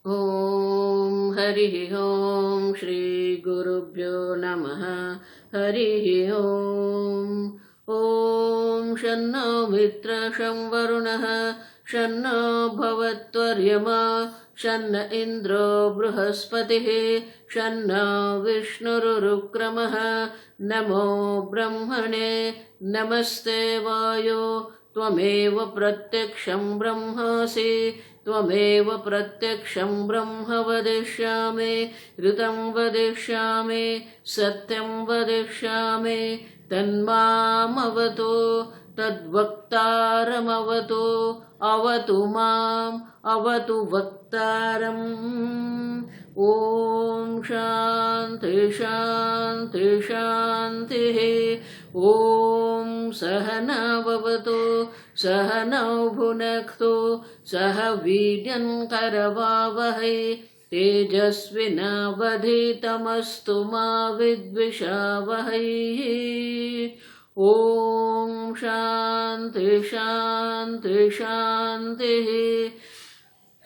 ॐ हरिः ॐ श्री गुरुभ्यो नमः। हरिः ॐ। ॐ शन्नो मित्रः शं वरुणः शन्नो भवत्वर्यमा शन्न इन्द्रो बृहस्पतिः शन्नो विष्णुरुक्रमः। नमो ब्रह्मणे नमस्ते वायो त्वमेव प्रत्यक्षं ब्रह्मासि त्वमेव प्रत्यक्षं ब्रह्म वदिष्यामि ऋतं वदिष्यामि सत्यं वदिष्यामि तन्मामवतु तद्वक्तारमवतु अवतु माम् अवतु वक्तारम्। ॐ शान्ति शान्ति शान्तिः। ॐ सहना भवतु सहनौ भुनक्तु सह वीर्यं करवावहै तेजस्विनावधीतमस्तु मा विद्विषावहै। ॐ शान्ति शान्ति शान्तिः।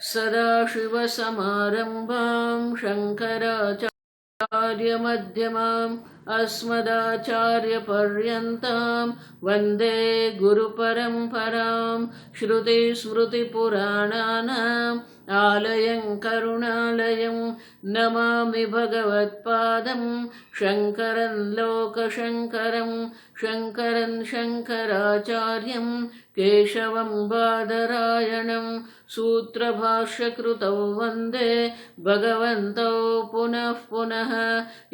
सदाशिवसमारम्भां शङ्कराचार्यमध्यमाम् अस्मदाचार्यपर्यन्तां वन्दे गुरुपरम्परां। श्रुतिस्मृतिपुराणानाम् आलयं करुणालयं नमामि भगवत्पादं शङ्करं लोकशङ्करं शङ्करं शङ्कराचार्यं केशवं बादरायणं सूत्रभाष्यकृतौ वन्दे भगवन्तौ पुनः पुनः।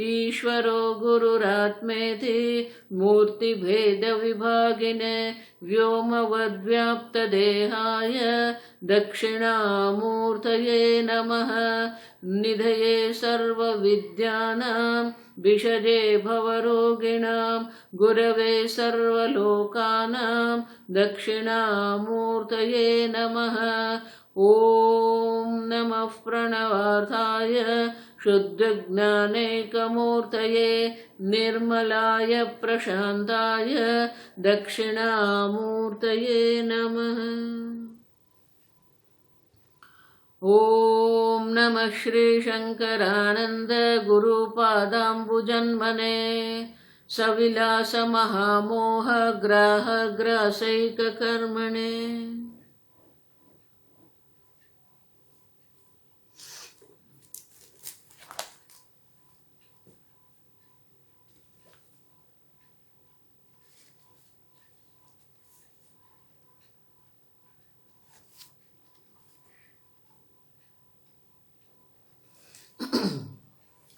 ईश्वरो गुरुरात्मेति मूर्तिभेदविभागिने व्योमवद्व्याप्तदेहाय दक्षिणामूर्तये नमः। निधये सर्वविद्यानां विषजे भवरोगिणां गुरवे सर्वलोकानां दक्षिणामूर्तये नमः। ॐ नमः प्रणवार्थाय शुद्धज्ञानैकमूर्तये निर्मलाय प्रशान्ताय दक्षिणामूर्तये नमः। ॐ नमः श्रीशङ्करानन्द गुरुपादाम्बुजन्मने सविलासमहामोह ग्राहग्रासैककर्मणे।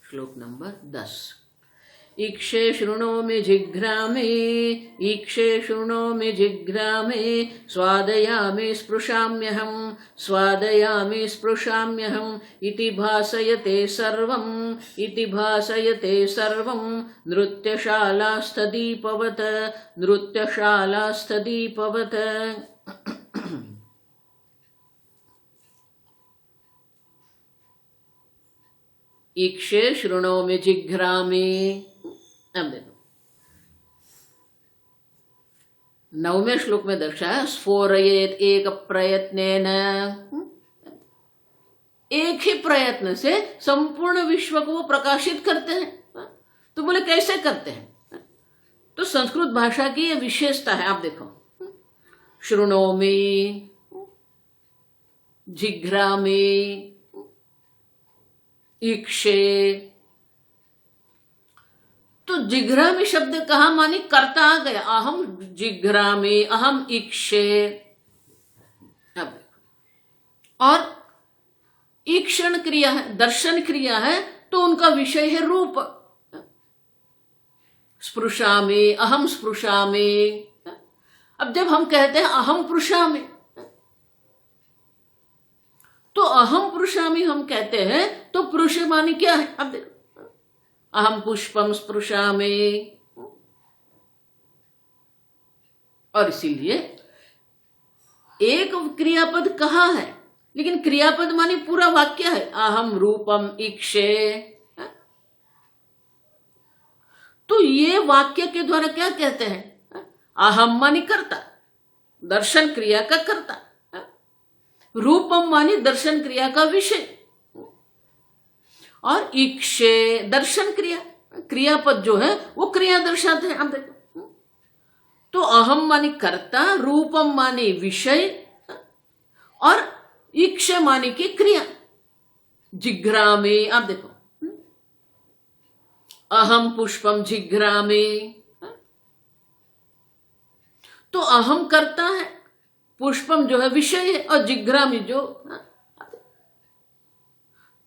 श्लोक नंबर 10। ईक्षे शृणोमि जिघ्रामि ईक्षे शृणोमि जिघ्रामि स्वादयामि स्पृशाम्यहं स्वादयामि स्पृशाम्यहम् इति भासयते सर्वं नृत्यशालास्थदीपवत् नृत्यशालास्थदीपवत्। ईक्षे शृणोमि जिघ्रामि। अब देखो 9वें श्लोक में दर्शाया स्फोरयेत एक प्रयत्नेन। एक ही प्रयत्न से संपूर्ण विश्व को वो प्रकाशित करते हैं। तो बोले कैसे करते हैं? तो संस्कृत भाषा की ये विशेषता है। आप देखो शृणोमि जिघ्रामि ईक्षे। तो जिघ्रामि शब्द कहा मानी करता आ गया। अहम जिघ्रामि अहम ईक्षे। अब और ईक्षण क्रिया है दर्शन क्रिया है तो उनका विषय है रूप। स्पृशामि अहम स्पृशामि। अब जब हम कहते हैं अहम पृशामि तो अहम पृशामि हम कहते हैं तो पुरुष मानी क्या है? अब देखो अहम पुष्पम स्पृशामि। और इसीलिए एक क्रियापद कहा है लेकिन क्रियापद मानी पूरा वाक्य है। अहम रूपम ईक्षे। तो ये वाक्य के द्वारा क्या कहते हैं? अहम मानी कर्ता दर्शन क्रिया का कर्ता, रूपम मानी दर्शन क्रिया का विषय। और इक्षे दर्शन क्रिया, क्रियापद जो है वो क्रिया दर्शाते हैं। अब देखो, तो अहम मानी कर्ता, रूपम मानी विषय और इक्ष मानी की क्रिया। जिघ्रामे, आप देखो, अहम पुष्पम जिघ्रामे, तो अहम करता है, पुष्पम जो है विषय है, और जिघ्रामी जो,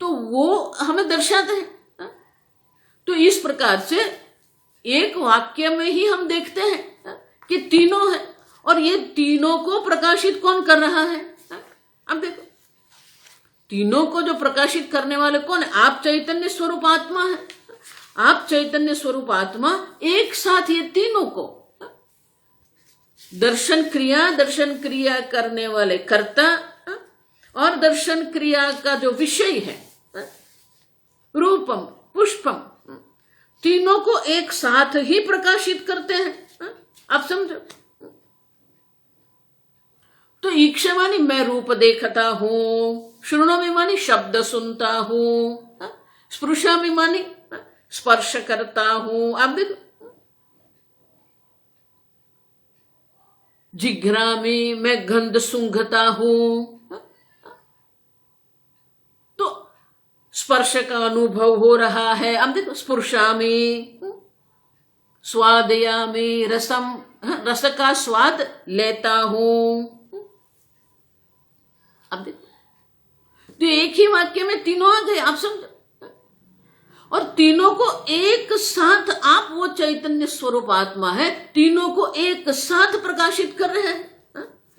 तो वो हमें दर्शाते हैं। तो इस प्रकार से एक वाक्य में ही हम देखते हैं कि तीनों है, और ये तीनों को प्रकाशित कौन कर रहा है। अब देखो, तीनों को जो प्रकाशित करने वाले कौन है? आप चैतन्य स्वरूप आत्मा है। आप चैतन्य स्वरूप आत्मा एक साथ ये तीनों को, दर्शन क्रिया करने वाले कर्ता और दर्शन क्रिया का जो विषय है रूपम पुष्पम, तीनों को एक साथ ही प्रकाशित करते हैं। आप समझो। तो ईक्षा मानी मैं रूप देखता हूं, श्रुणोमि मानी शब्द सुनता हूं, स्पृशामि मानी स्पर्श करता हूं। आप देखो, जिघ्रामि मैं गंध सूंघता हूं, तो स्पर्श का अनुभव हो रहा है। अब देखो, स्पृशामि स्वादयामि रसम, रस का स्वाद लेता हूं। अब देखो, तो एक ही वाक्य में तीनों आ गए। आप समझो। और तीनों को एक साथ, आप वो चैतन्य स्वरूप आत्मा है, तीनों को एक साथ प्रकाशित कर रहे हैं।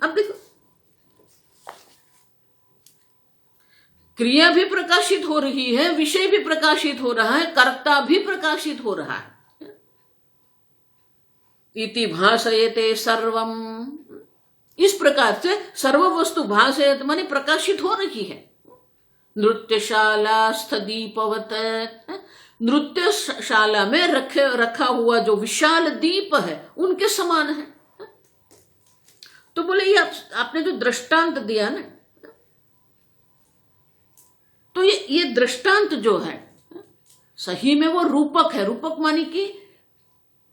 अब देखो, क्रिया भी प्रकाशित हो रही है, विषय भी प्रकाशित हो रहा है, कर्ता भी प्रकाशित हो रहा है। इति भासयते सर्वम, इस प्रकार से सर्व वस्तु भासयत माने प्रकाशित हो रही है। नृत्यशाला स्थदीपवत, नृत्यशाला में रखा हुआ जो विशाल दीप है उनके समान है। तो बोले ये आपने जो दृष्टांत दिया ना, तो ये दृष्टांत जो है सही में वो रूपक है। रूपक मानी कि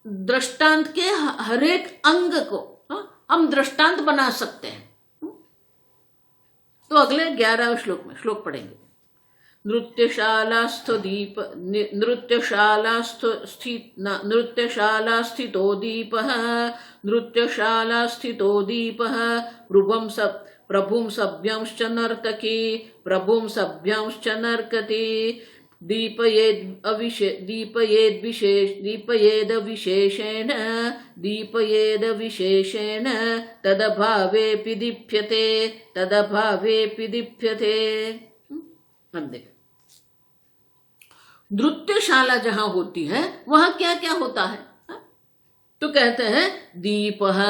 दृष्टांत के हर एक अंग को हम दृष्टांत बना सकते हैं। तो अगले 11 श्लोक में श्लोक पढ़ेंगे। नृत्यशालास्थ दीप, नृत्यशाला स्थितो दीपः, नृत्यशाला स्थितो दीपः, प्रभुं सभ्यांश्च नर्तकी, प्रभुं सभ्यांश्च नर्कति, दीपयेद विशेषेण तदभावेऽपि दीप्यते। हम देखें, नृत्यशाला जहां होती है वहां क्या क्या होता है? तो कहते हैं दीपः,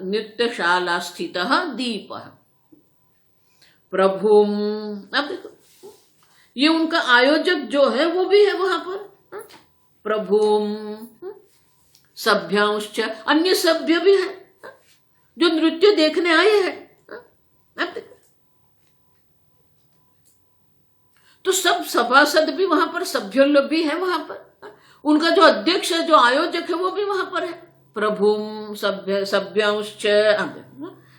नृत्यशाला स्थितः दीपः, प्रभुम, अब देखो ये उनका आयोजक जो है वो भी है वहां पर, प्रभुम, सभ्यांश्च, अन्य सभ्य भी है जो नृत्य देखने आए हैं। अब देखो, तो सब सभासद भी वहां पर, सभ्य लोग भी है वहां पर, उनका जो अध्यक्ष है, जो आयोजक है वो भी वहां पर है। प्रभुम सभ्यांश्च,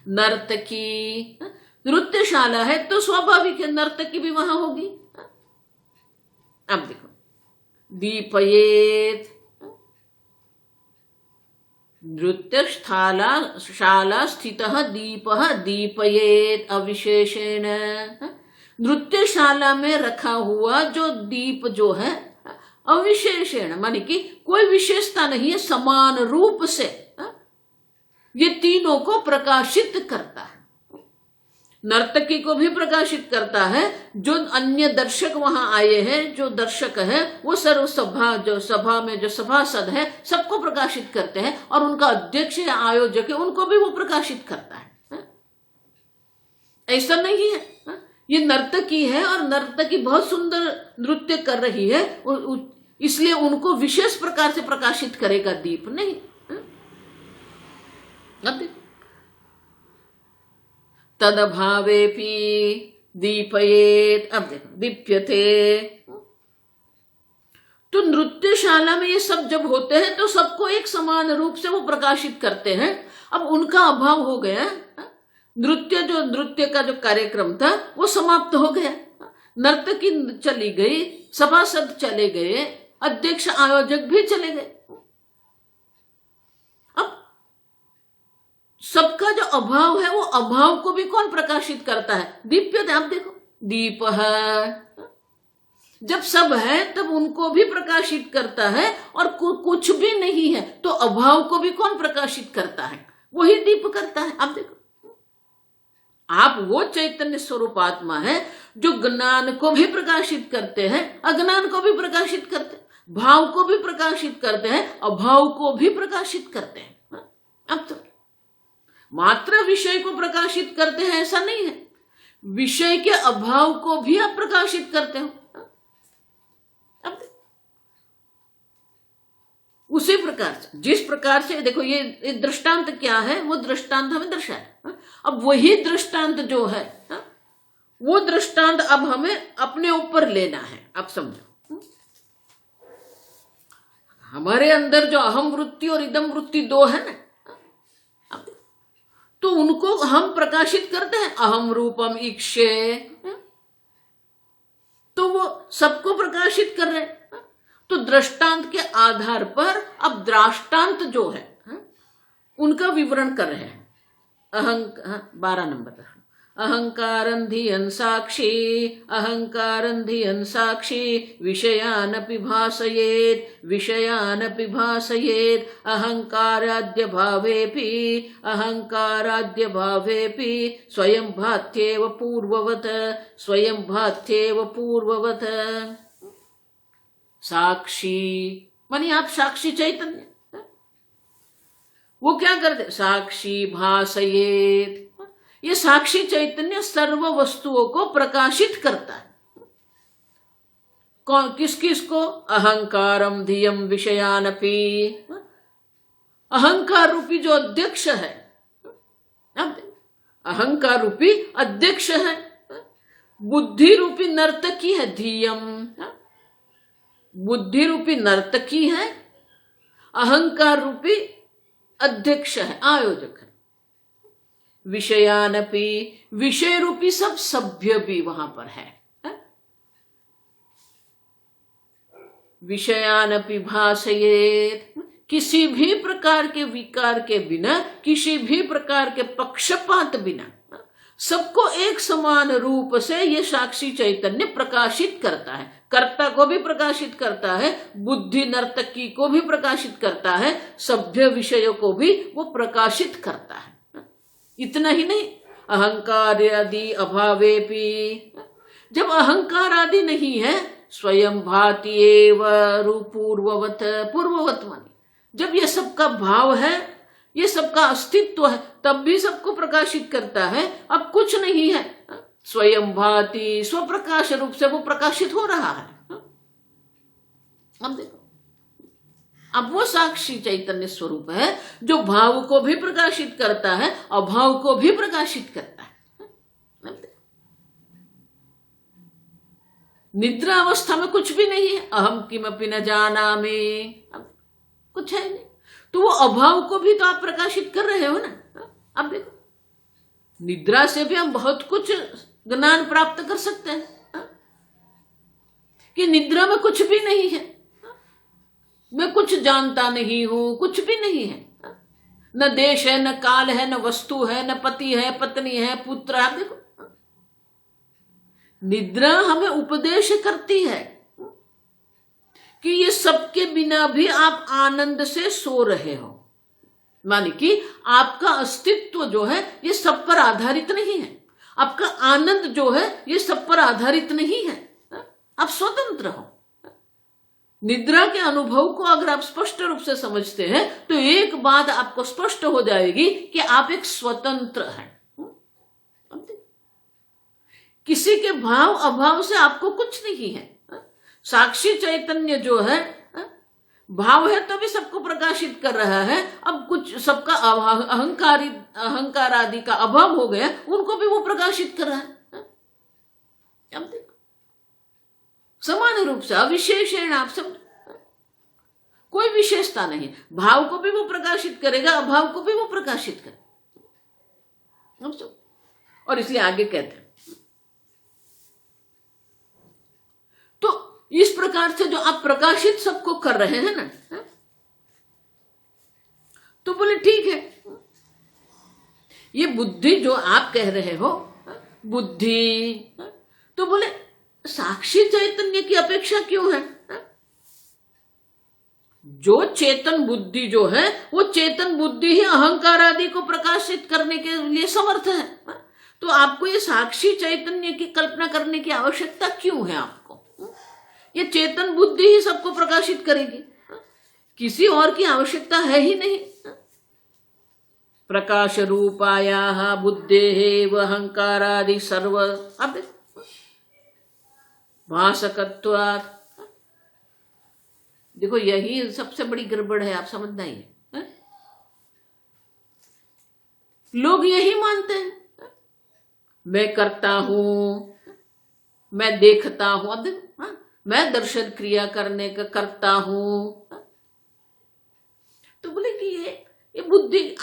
नर्तकी, नृत्यशाला है तो स्वाभाविक है नर्तकी भी वहां होगी। अब देखो, दीपयेत, नृत्यशाला स्थितः दीपः दीपयेत अविशेषेण, नृत्यशाला में रखा हुआ जो दीप जो है अविशेषेण माने कि कोई विशेषता नहीं है, समान रूप से ये तीनों को प्रकाशित करता है। नर्तकी को भी प्रकाशित करता है, जो अन्य दर्शक वहां आए हैं, जो दर्शक है वो सर्व सभा, जो सभा में जो सभासद है सबको प्रकाशित करते हैं, और उनका अध्यक्ष या आयोजक है उनको भी वो प्रकाशित करता है। ऐसा नहीं है ये नर्तकी है और नर्तकी बहुत सुंदर नृत्य कर रही है इसलिए उनको विशेष प्रकार से प्रकाशित करेगा दीप, नहीं। तदभावेपि दीपयेत, अब देखो दीप्यते। तो नृत्यशाला में ये सब जब होते हैं तो सबको एक समान रूप से वो प्रकाशित करते हैं। अब उनका अभाव हो गया, नृत्य का जो कार्यक्रम था वो समाप्त हो गया, नर्तकी चली गई, सभासद चले गए, अध्यक्ष आयोजक भी चले गए। अब सबका जो अभाव है वो अभाव को भी कौन प्रकाशित करता है? दीप्यते। आप देखो दीप है, जब सब है तब उनको भी प्रकाशित करता है, और कुछ भी नहीं है तो अभाव को भी कौन प्रकाशित करता है? वही दीप करता है। आप देखो, आप वो चैतन्य स्वरूप आत्मा है जो ज्ञान को भी प्रकाशित करते हैं, अज्ञान को भी प्रकाशित करते हैं, भाव को भी प्रकाशित करते हैं, अभाव को भी प्रकाशित करते हैं। अब तो मात्र विषय को प्रकाशित करते हैं ऐसा नहीं है, विषय के अभाव को भी आप प्रकाशित करते हो। अब उसी प्रकार से, जिस प्रकार से देखो ये दृष्टांत क्या है, वो दृष्टांत हमें दर्शाए। अब वही दृष्टांत जो है वो दृष्टांत अब हमें अपने ऊपर लेना है। अब समझो, हमारे अंदर जो अहम वृत्ति और इदम वृत्ति दो है ना, तो उनको हम प्रकाशित करते हैं। अहम रूपम ईक्षे, तो वो सबको प्रकाशित कर रहे हैं। तो दृष्टांत के आधार पर अब दृष्टांत जो है उनका विवरण कर रहे हैं। 12 नंबर, अहंकारं धियन् साक्षी, अहंकारं धियन् साक्षी, विषयानपि भासयेत्, विषयानपि भासयेत्, अहंकाराद्य भावेपि, अहंकाराद्य भावेपि, स्वयं भात्येव पूर्ववत्, स्वयं भात्येव पूर्ववत्। साक्षी मानी आप साक्षी चैतन्य, वो क्या करते? साक्षी भासयेत्, ये साक्षी चैतन्य सर्व वस्तुओं को प्रकाशित करता है। कौन? किस किस को? अहंकारम धियम विषयानपि, अहंकार रूपी जो अध्यक्ष है, अहंकार रूपी अध्यक्ष है, बुद्धि रूपी नर्तकी है, धियम बुद्धि रूपी नर्तकी है, अहंकार रूपी अध्यक्ष है, आयोजक है। विषयानपि, विषय रूपी सब सभ्य भी वहां पर है। विषयानपि भासयेत्, किसी भी प्रकार के विकार के बिना, किसी भी प्रकार के पक्षपात बिना सबको एक समान रूप से ये साक्षी चैतन्य प्रकाशित करता है। कर्ता को भी प्रकाशित करता है, बुद्धि नर्तकी को भी प्रकाशित करता है, सभ्य विषयों को भी वो प्रकाशित करता है। इतना ही नहीं, अहंकार आदि अभावेपि, जब अहंकार आदि नहीं है, स्वयं भाति एव पूर्ववत, पूर्ववत माने जब ये सबका भाव है, ये सबका अस्तित्व है, तब भी सबको प्रकाशित करता है। अब कुछ नहीं है, स्वयं भाति, स्वप्रकाश रूप से वो प्रकाशित हो रहा है। अब देखो, अब वो साक्षी चैतन्य स्वरूप है जो भाव को भी प्रकाशित करता है, अभाव को भी प्रकाशित करता है। निद्रा अवस्था में कुछ भी नहीं है, अहम किमपि न जानामि, कुछ है नहीं, तो वो अभाव को भी तो आप प्रकाशित कर रहे हो ना। अब देखो, निद्रा से भी हम बहुत कुछ ज्ञान प्राप्त कर सकते हैं कि निद्रा में कुछ भी नहीं है, मैं कुछ जानता नहीं हूं, कुछ भी नहीं है, न देश है, न काल है, न वस्तु है, न पति है, पत्नी है, पुत्र है। देखो, निद्रा हमें उपदेश करती है कि ये सबके बिना भी आप आनंद से सो रहे हो, माने कि आपका अस्तित्व जो है ये सब पर आधारित नहीं है, आपका आनंद जो है ये सब पर आधारित नहीं है, आप स्वतंत्र हो। निद्रा के अनुभव को अगर आप स्पष्ट रूप से समझते हैं तो एक बात आपको स्पष्ट हो जाएगी कि आप एक स्वतंत्र हैं। किसी के भाव अभाव से आपको कुछ नहीं है। साक्षी चैतन्य जो है, भाव है तभी सबको प्रकाशित कर रहा है। अब कुछ सबका अहंकार आदि का अभाव हो गया, उनको भी वो प्रकाशित कर रहा है। अब देखो समान रूप से अविशेषण, आप सब कोई विशेषता नहीं, भाव को भी वो प्रकाशित करेगा, अभाव को भी वो प्रकाशित करेगा। अब सब, और इसलिए आगे कहते हैं तो इस प्रकार से जो आप प्रकाशित सबको कर रहे हैं ना, तो बोले ठीक है, ये बुद्धि जो आप कह रहे हो बुद्धि, तो बोले साक्षी चैतन्य की अपेक्षा क्यों है? जो चेतन बुद्धि जो है वो चेतन बुद्धि ही अहंकार आदि को प्रकाशित करने के लिए समर्थ है, तो आपको ये साक्षी चैतन्य की कल्पना करने की आवश्यकता क्यों है? आपको ये चेतन बुद्धि ही सबको प्रकाशित करेगी, किसी और की आवश्यकता है ही नहीं। प्रकाश रूपाया बुद्धे व अहंकारादि सर्व अब भाषकत्वात्, देखो यही सबसे बड़ी गड़बड़ है, आप समझना ही है? लोग यही मानते हैं, मैं करता हूं, मैं देखता हूं, अब देखो मैं दर्शन क्रिया करने का करता हूं, तो बोले कि ये बुद्धि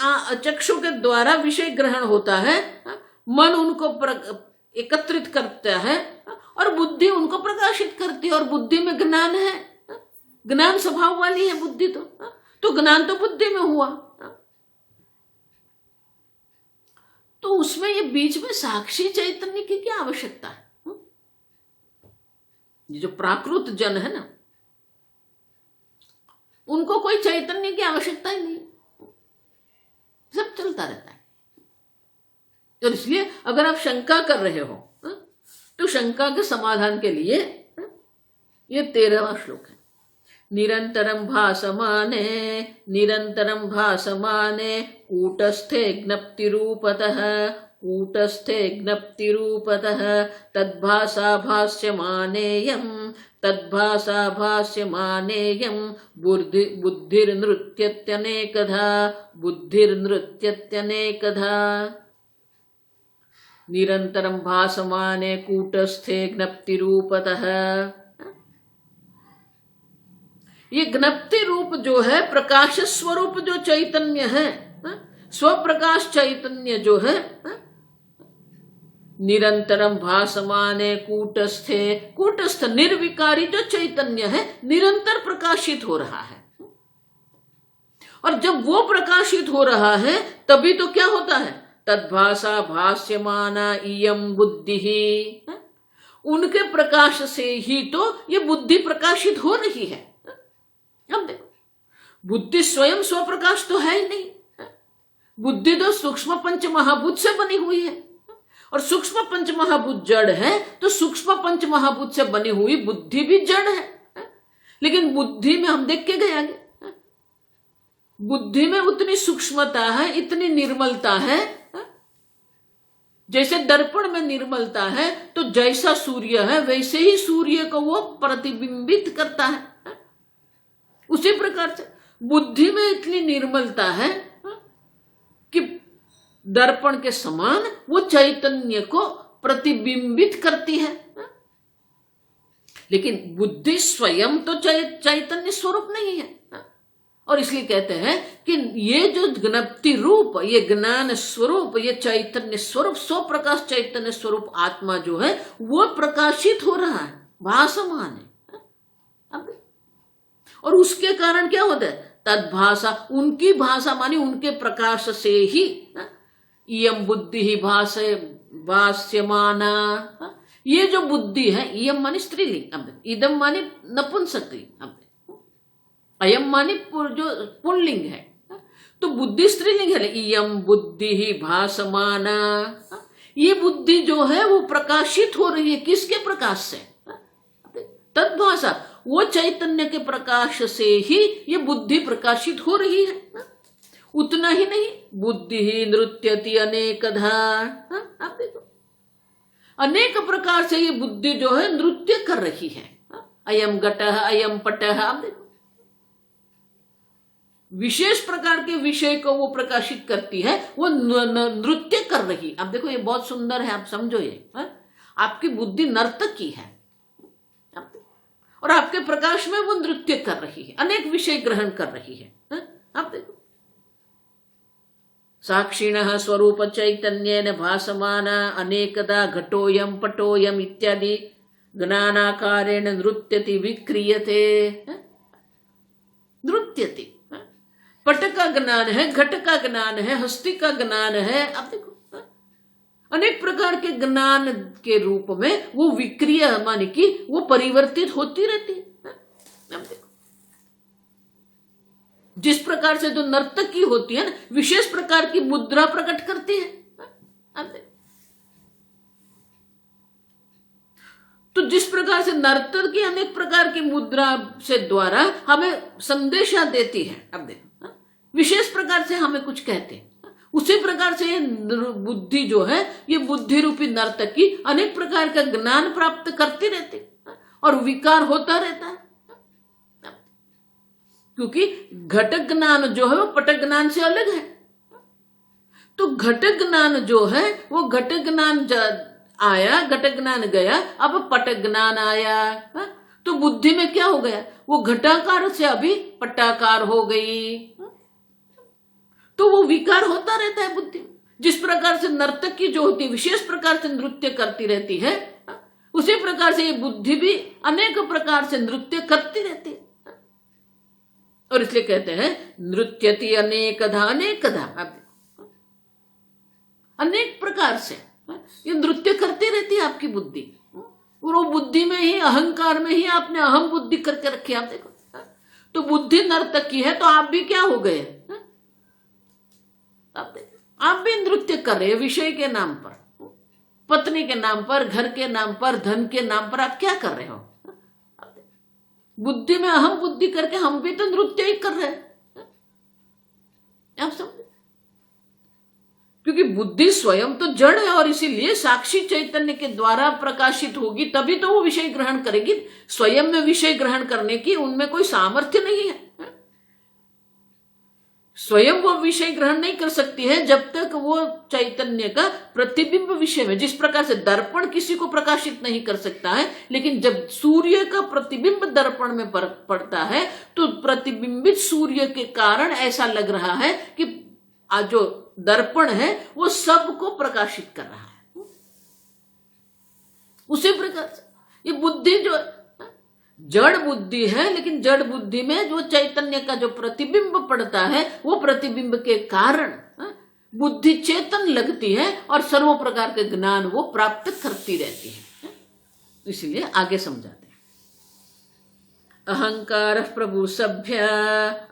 चक्षु के द्वारा विषय ग्रहण होता है, मन उनको एकत्रित करता है और बुद्धि उनको प्रकाशित करती है, और बुद्धि में ज्ञान है, ज्ञान स्वभाव वाली है बुद्धि, तो ज्ञान तो बुद्धि में हुआ, तो उसमें ये बीच में साक्षी चैतन्य की क्या आवश्यकता है? ये जो प्राकृत जन है ना, उनको कोई चैतन्य की आवश्यकता ही नहीं, सब चलता रहता है। तो इसलिए अगर आप शंका कर रहे हो तो शंका के समाधान के लिए ये 13वां श्लोक है। निरंतरम भासमाने कूटस्थे ज्ञप्तिरूपतः तद्भासा भाष्यमानेयं बुद्धिर्नृत्यत्यनेकधा निरंतरम भासमाने कूटस्थे ज्ञप्तिरूपतः, ये ज्ञप्ति रूप जो है प्रकाश स्वरूप जो चैतन्य है, स्वप्रकाश चैतन्य जो है, निरंतरम भासमाने कूटस्थ निर्विकारी जो चैतन्य है निरंतर प्रकाशित हो रहा है, और जब वो प्रकाशित हो रहा है तभी तो क्या होता है? तद्भासा भाष्यमाना इयं बुद्धि, उनके प्रकाश से ही तो ये बुद्धि प्रकाशित हो रही है। अब देखो बुद्धि स्वयं स्वप्रकाश तो है ही नहीं, बुद्धि तो सूक्ष्म पंच महाभूत से बनी हुई है, और सूक्ष्म पंच महाभूत जड़ है, तो सूक्ष्म पंच महाभूत से बनी हुई बुद्धि भी जड़ है। लेकिन बुद्धि में हम देख के गए आगे, बुद्धि में उतनी सूक्ष्मता है, इतनी निर्मलता है, जैसे दर्पण में निर्मलता है तो जैसा सूर्य है वैसे ही सूर्य को वो प्रतिबिंबित करता है, उसी प्रकार से बुद्धि में इतनी निर्मलता है कि दर्पण के समान वो चैतन्य को प्रतिबिंबित करती है। लेकिन बुद्धि स्वयं तो चैतन्य स्वरूप नहीं है, और इसलिए कहते हैं कि ये जो ज्ञप्ति रूप, ये ज्ञान स्वरूप, ये चैतन्य स्वरूप, स्वप्रकाश चैतन्य स्वरूप आत्मा जो है वो प्रकाशित हो रहा है, भासमान है। अब और उसके कारण क्या होता है? तद्भाषा, उनकी भाषा मानी उनके प्रकाश से ही इयम बुद्धि ही भाष्यमाना, ये जो बुद्धि है, इयम मानी स्त्रीलिंग, अब इदम मानी नपुंसकलिंग, अब अयम मानी जो पुल्लिंग है, तो बुद्धि स्त्रीलिंग है, इयम बुद्धि ही भासमाना, ये बुद्धि जो है वो प्रकाशित हो रही है, किसके प्रकाश से? तद्भाषा, वो चैतन्य के प्रकाश से ही ये बुद्धि प्रकाशित हो रही है। उतना ही नहीं, बुद्धि ही नृत्यति अनेकधा, आप देखो अनेक प्रकार से ये बुद्धि जो है नृत्य कर रही है। अयम घटः अयम पटः, आप देखो विशेष प्रकार के विषय को वो प्रकाशित करती है, वो नृत्य कर रही। अब देखो ये बहुत सुंदर है, आप समझो ये आपकी बुद्धि नर्तकी है और आपके प्रकाश में वो नृत्य कर रही है, अनेक विषय ग्रहण कर रही है। आप देखो, साक्षिणः स्वरूप चैतन्येन भासमान अनेकदा घटोयम पटोयम इत्यादि ज्ञानाकारेण नृत्यति विक्रियते। नृत्यति, पट का ज्ञान है, घट का ज्ञान है, हस्ती का ज्ञान है। आप देखो, अनेक प्रकार के ज्ञान के रूप में वो विक्रिया माने कि वो परिवर्तित होती रहती है। अब देखो, जिस प्रकार से जो नर्तकी होती है ना, विशेष प्रकार की मुद्रा प्रकट करती है। अब देखो, तो जिस प्रकार से नर्तकी अनेक प्रकार की मुद्रा से द्वारा हमें संदेशा देती है, अब देखो विशेष प्रकार से हमें कुछ कहते हैं, उसी प्रकार से ये बुद्धि जो है, ये बुद्धि रूपी नर्तकी अनेक प्रकार का ज्ञान प्राप्त करती रहती और विकार होता रहता है। क्योंकि घट ज्ञान जो है वो पट ज्ञान से अलग है। तो घट ज्ञान जो है वो घट ज्ञान आया, घट ज्ञान गया, अब पट ज्ञान आया। तो बुद्धि में क्या हो गया, वो घटाकार से अभी पटाकार हो गई। तो वो विकार होता रहता है बुद्धि में। जिस प्रकार से नर्तकी जो होती है विशेष प्रकार से नृत्य करती रहती है, उसी प्रकार से ये बुद्धि भी अनेक प्रकार से नृत्य करती रहती है। और इसलिए कहते हैं नृत्यति अनेकधा अनेकधा। अनेक प्रकार से ये नृत्य करती रहती है आपकी बुद्धि। और वो बुद्धि में ही, अहंकार में ही आपने अहम बुद्धि करके रखी। आप देखो, तो बुद्धि नर्तकी है, तो आप भी क्या हो गए, आप भी नृत्य कर रहे हैं विषय के नाम पर, पत्नी के नाम पर, घर के नाम पर, धन के नाम पर। आप क्या कर रहे हो, बुद्धि में अहम बुद्धि करके हम भी तो नृत्य ही कर रहे हैं। आप समझे, क्योंकि बुद्धि स्वयं तो जड़ है और इसीलिए साक्षी चैतन्य के द्वारा प्रकाशित होगी, तभी तो वो विषय ग्रहण करेगी। स्वयं में विषय ग्रहण करने की उनमें कोई सामर्थ्य नहीं है। स्वयं वो विषय ग्रहण नहीं कर सकती है जब तक वो चैतन्य का प्रतिबिंब विषय में, जिस प्रकार से दर्पण किसी को प्रकाशित नहीं कर सकता है, लेकिन जब सूर्य का प्रतिबिंब दर्पण में पड़ता है तो प्रतिबिंबित सूर्य के कारण ऐसा लग रहा है कि जो दर्पण है वो सबको प्रकाशित कर रहा है। उसी प्रकार से ये बुद्धि जो जड़ बुद्धि है, लेकिन जड़ बुद्धि में जो चैतन्य का जो प्रतिबिंब पड़ता है, वो प्रतिबिंब के कारण बुद्धि चेतन लगती है और सर्व प्रकार के ज्ञान वो प्राप्त करती रहती है। इसलिए आगे समझाते हैं, अहंकार प्रभु सभ्य,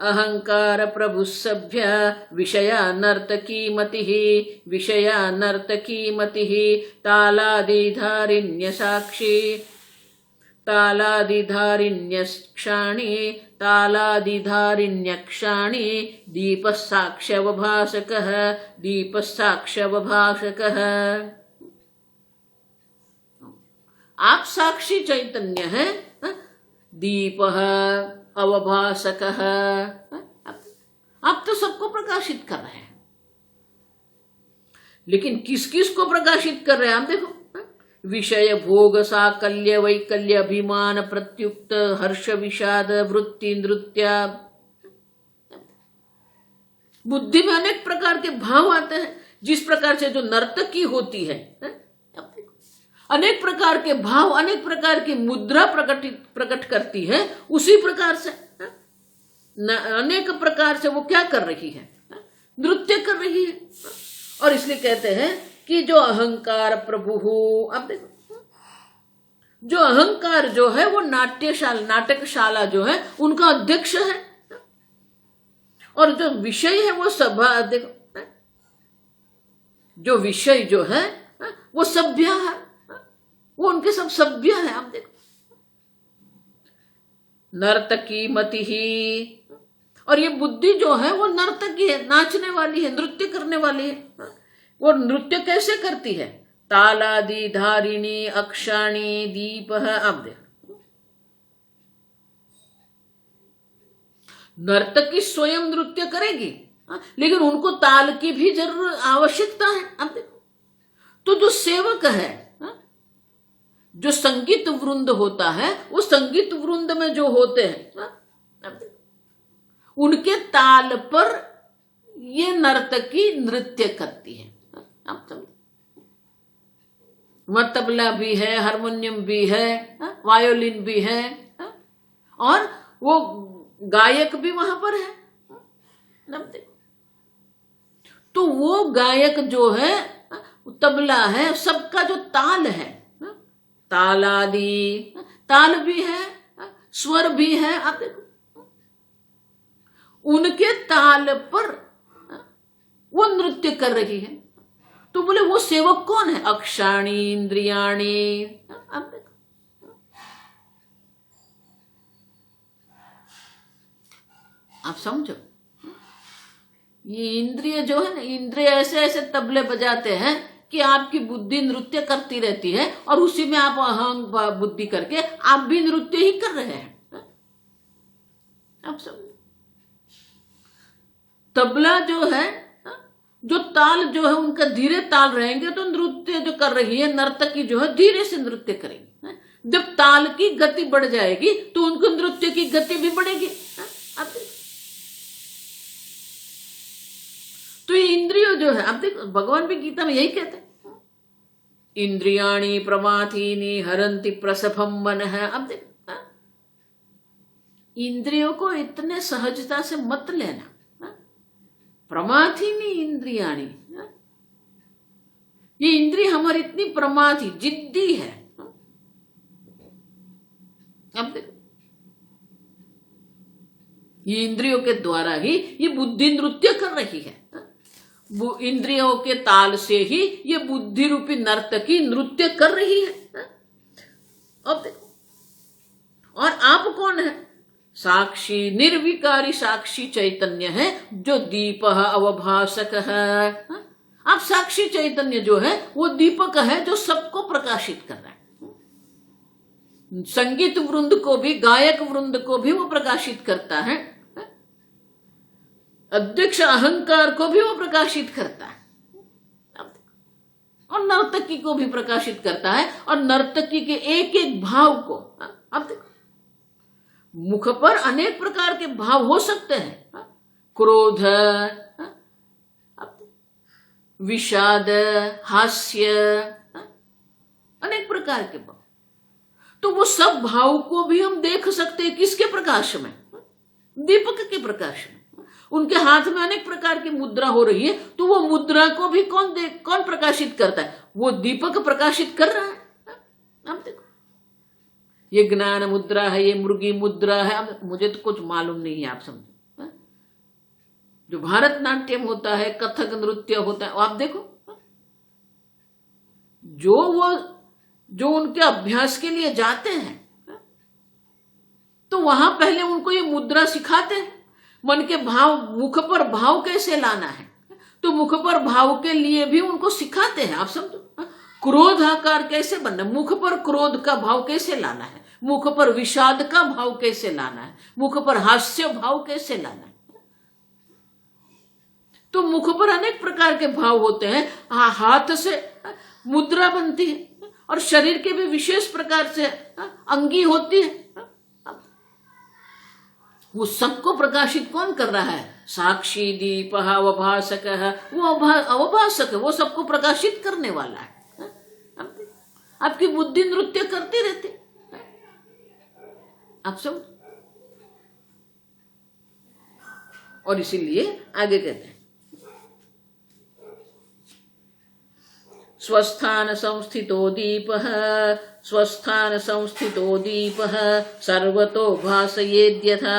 अहंकार प्रभु सभ्य, विषया नर्तकी मति, विषया नर्तकी मति, तालादिधारिण्य साक्षी, तालादिधारिण्यक्षाणी, तालादिधारिण्यक्षाणी, दीपः साक्ष्यवभासकः, दीपः साक्ष्यवभासकः। आप साक्षी चैतन्य है, दीपः अवभासकः, आप तो सबको प्रकाशित कर रहे हैं। लेकिन किस किस को प्रकाशित कर रहे हैं आप देखो, विषय भोग साकल्य वैकल्य अभिमान प्रत्युक्त हर्ष विषाद वृत्ति नृत्य। बुद्धि में अनेक प्रकार के भाव आते हैं। जिस प्रकार से जो नर्तकी होती है, अनेक प्रकार के भाव, अनेक प्रकार की मुद्रा प्रकट करती है, उसी प्रकार से अनेक प्रकार से वो क्या कर रही है, नृत्य कर रही है। और इसलिए कहते हैं कि जो अहंकार प्रभु हो, अब देखो जो अहंकार जो है वो नाटकशाला जो है उनका अध्यक्ष है, और जो विषय है वो सभा, देखो जो विषय जो है वो सभ्य है, वो उनके सब सभ्य है। आप देखो नर्तकी मति ही, और ये बुद्धि जो है वो नर्तकी है, नाचने वाली है, नृत्य करने वाली है। वो नृत्य कैसे करती है, तालादि धारिणी अक्षाणी दीप। अब देखो नर्तकी स्वयं नृत्य करेगी, लेकिन उनको ताल की भी जरूर आवश्यकता है। अब देखो तो जो सेवक है जो संगीत वृंद होता है, वो संगीत वृंद में जो होते हैं उनके ताल पर ये नर्तकी नृत्य करती है। आप समझ, वह तबला भी है, हारमोनियम भी है, वायोलिन भी है, और वो गायक भी वहां पर है। तो वो गायक जो है, तबला है, सबका जो ताल है, तालादि, ताल भी है, स्वर भी है, आप देखो उनके ताल पर वो नृत्य कर रही है। तो बोले वो सेवक कौन है? अक्षाणी इंद्रियाणी। आप देखो, आप समझो, ये इंद्रिय जो है ना, इंद्रिय ऐसे ऐसे तबले बजाते हैं कि आपकी बुद्धि नृत्य करती रहती है, और उसी में आप अहम बुद्धि करके आप भी नृत्य ही कर रहे हैं। आप समझो, तबला जो है, जो ताल जो है उनका धीरे ताल रहेंगे तो नृत्य जो कर रही है नर्तकी जो है धीरे से नृत्य करेंगे। जब ताल की गति बढ़ जाएगी तो उनको नृत्य की गति भी बढ़ेगी। तो ये इंद्रियों जो है, आप देखो भगवान भी गीता में यही कहते हैं, इंद्रियाणी प्रमाथीनी हरंति प्रसभम मन है। अब देखो, इंद्रियों को इतने सहजता से मत लेना। प्रमाथीनी इंद्रियाणी, ये इंद्रिय हमारी इतनी प्रमाथी जिद्दी है। अब देखो, ये इंद्रियों के द्वारा ही ये बुद्धि नृत्य कर रही है। वो इंद्रियों के ताल से ही ये बुद्धि रूपी नर्तकी नृत्य कर रही है। अब देखो, और आप कौन है? साक्षी निर्विकारी साक्षी चैतन्य है, जो दीप अवभासक है। अब साक्षी चैतन्य जो है वो दीपक है जो सबको प्रकाशित कर रहा है। संगीत वृंद को भी, गायक वृंद को भी वो प्रकाशित करता है, अध्यक्ष अहंकार को भी वो प्रकाशित करता है, और नर्तकी को भी प्रकाशित करता है, और नर्तकी के एक एक भाव को। अब देखो, मुख पर अनेक प्रकार के भाव हो सकते हैं, क्रोध, विषाद, हास्य, अनेक प्रकार के भाव। तो वो सब भाव को भी हम देख सकते हैं किसके प्रकाश में? दीपक के प्रकाश में। उनके हाथ में अनेक प्रकार की मुद्रा हो रही है, तो वो मुद्रा को भी कौन प्रकाशित करता है? वो दीपक प्रकाशित कर रहा है। अब देखो, ये ज्ञान मुद्रा है, ये मुर्गी मुद्रा है। अब मुझे तो कुछ मालूम नहीं है, आप समझो। जो भारतनाट्यम होता है, कथक नृत्य होता है, आप देखो, जो उनके अभ्यास के लिए जाते हैं तो वहां पहले उनको ये मुद्रा सिखाते हैं, मन के भाव, मुख पर भाव कैसे लाना है। तो मुख पर भाव के लिए भी उनको सिखाते हैं, आप समझो। क्रोध आकार कैसे बनना, मुख पर क्रोध का भाव कैसे लाना है, मुख पर विषाद का भाव कैसे लाना है, मुख पर हास्य भाव कैसे लाना है। तो मुख पर अनेक प्रकार के भाव होते हैं। हाथ से मुद्रा बनती है, और शरीर के भी विशेष प्रकार से अंगी होती है। वो सबको प्रकाशित कौन कर रहा है? साक्षी दीप अवभासक है, वो अवभासक है, वो सबको प्रकाशित करने वाला है। आपकी बुद्धि नृत्य करती रहती, आप सब। और इसीलिए आगे कहते हैं, स्वस्थान संस्थितो दीपः, स्वस्थान संस्थितो दीपः, सर्वतो भासयेद्यथा,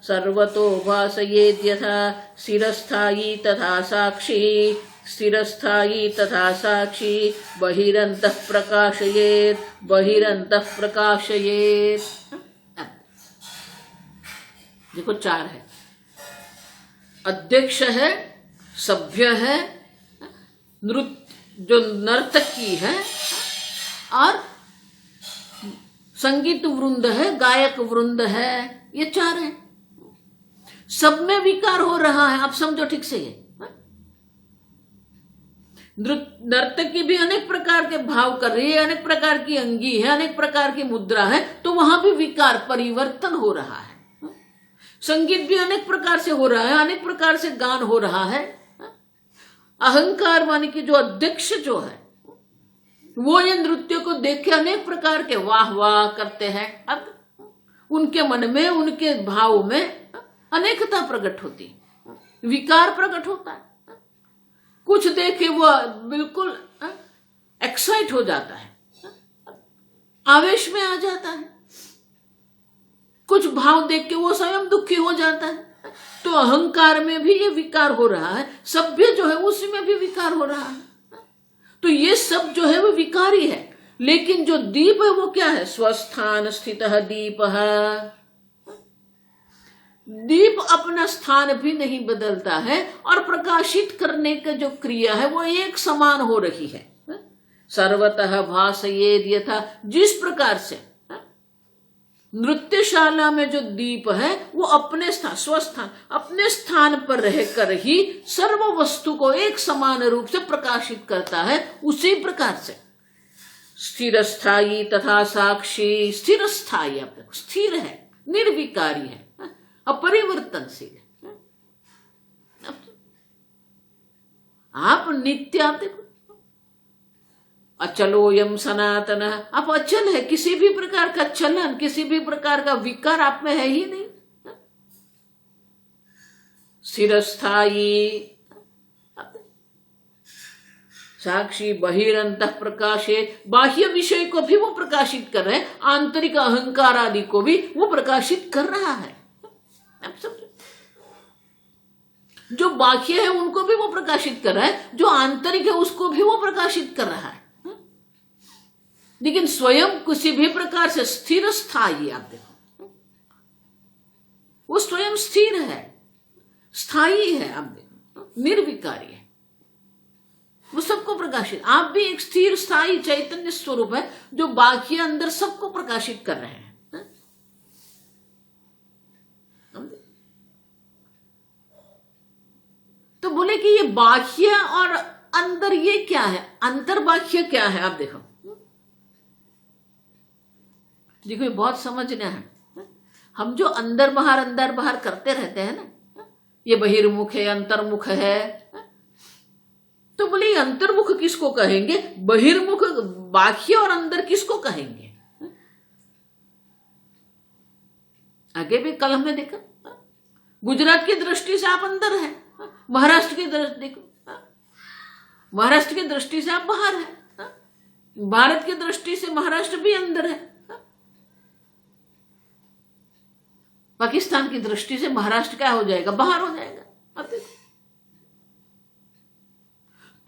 सर्वतो भासयेद्यथा, स्थिरस्थायी तथा साक्षी, स्थिरस्थायी तथा साक्षी, बहिरन्तः प्रकाशयेत्, बहिरन्तः प्रकाशयेत्। देखो, चार है, अध्यक्ष है, सभ्य है, जो नर्तकी है, और संगीत वृंद है, गायक वृंद है। ये चार है, सब में विकार हो रहा है, आप समझो ठीक से। ये नर्तकी भी अनेक प्रकार के भाव कर रही है, अनेक प्रकार की अंगी है, अनेक प्रकार की मुद्रा है, तो वहां भी विकार परिवर्तन हो रहा है। संगीत भी अनेक प्रकार से हो रहा है, अनेक प्रकार से गान हो रहा है। अहंकार माने कि जो अध्यक्ष जो है वो ये नृत्य को देख के अनेक प्रकार के वाह वाह करते हैं। अब उनके मन में, उनके भाव में अनेकता प्रकट होती है, विकार प्रकट होता है। कुछ देखे वो बिल्कुल एक्साइट हो जाता है, आवेश में आ जाता है। कुछ भाव देख के वो स्वयं दुखी हो जाता है। तो अहंकार में भी ये विकार हो रहा है, सभ्य जो है उसी में भी विकार हो रहा है। तो ये सब जो है वो विकारी है। लेकिन जो दीप है वो क्या है? स्वस्थान स्थितः दीपः। दीप अपना स्थान भी नहीं बदलता है और प्रकाशित करने का जो क्रिया है वो एक समान हो रही है। सर्वतः भासयेद यथा, जिस प्रकार से नृत्यशाला में जो दीप है वो अपने स्थान, स्वस्थान, अपने स्थान पर रहकर ही सर्व वस्तु को एक समान रूप से प्रकाशित करता है, उसी प्रकार से स्थिर स्थायी तथा साक्षी। स्थिर स्थायी, स्थिर है, निर्विकारी है, अपरिवर्तनशील है। आप नित्य, आप देखो अचलोयम सनातन, आप अचल है, किसी भी प्रकार का चलन, किसी भी प्रकार का विकार आप में है ही नहीं। स्थिरस्थायी साक्षी बहिरंतः प्रकाशे, बाह्य विषय को भी वो प्रकाशित कर रहे हैं, आंतरिक अहंकार आदि को भी वो प्रकाशित कर रहा है। आप समझे? जो बाह्य है उनको भी वो प्रकाशित कर रहा है, जो आंतरिक है उसको भी वो प्रकाशित कर रहा है। लेकिन स्वयं किसी भी प्रकार से स्थिर स्थायी, आप देखो वो स्वयं स्थिर है, स्थायी है, आप देखो निर्विकारी है, वो सबको प्रकाशित। आप भी एक स्थिर स्थायी चैतन्य स्वरूप है जो बाकी अंदर सबको प्रकाशित कर रहे हैं। तो बोले कि ये बाह्य और अंदर ये क्या है, अंतर्बाह्य क्या है? आप देखो देखो ये बहुत समझना है। हम जो अंदर बाहर करते रहते हैं ना, ये बहिर्मुख है, अंतर्मुख है, तो बोले अंतर्मुख किसको कहेंगे, बहिर्मुख बाह्य और अंदर किसको कहेंगे? आगे भी कल हमने देखा, गुजरात की दृष्टि से आप अंदर है, महाराष्ट्र की दृष्टि देखो, महाराष्ट्र की दृष्टि से आप बाहर है, भारत की दृष्टि से महाराष्ट्र भी अंदर है, पाकिस्तान की दृष्टि से महाराष्ट्र क्या हो जाएगा, बाहर हो जाएगा। अब देखो,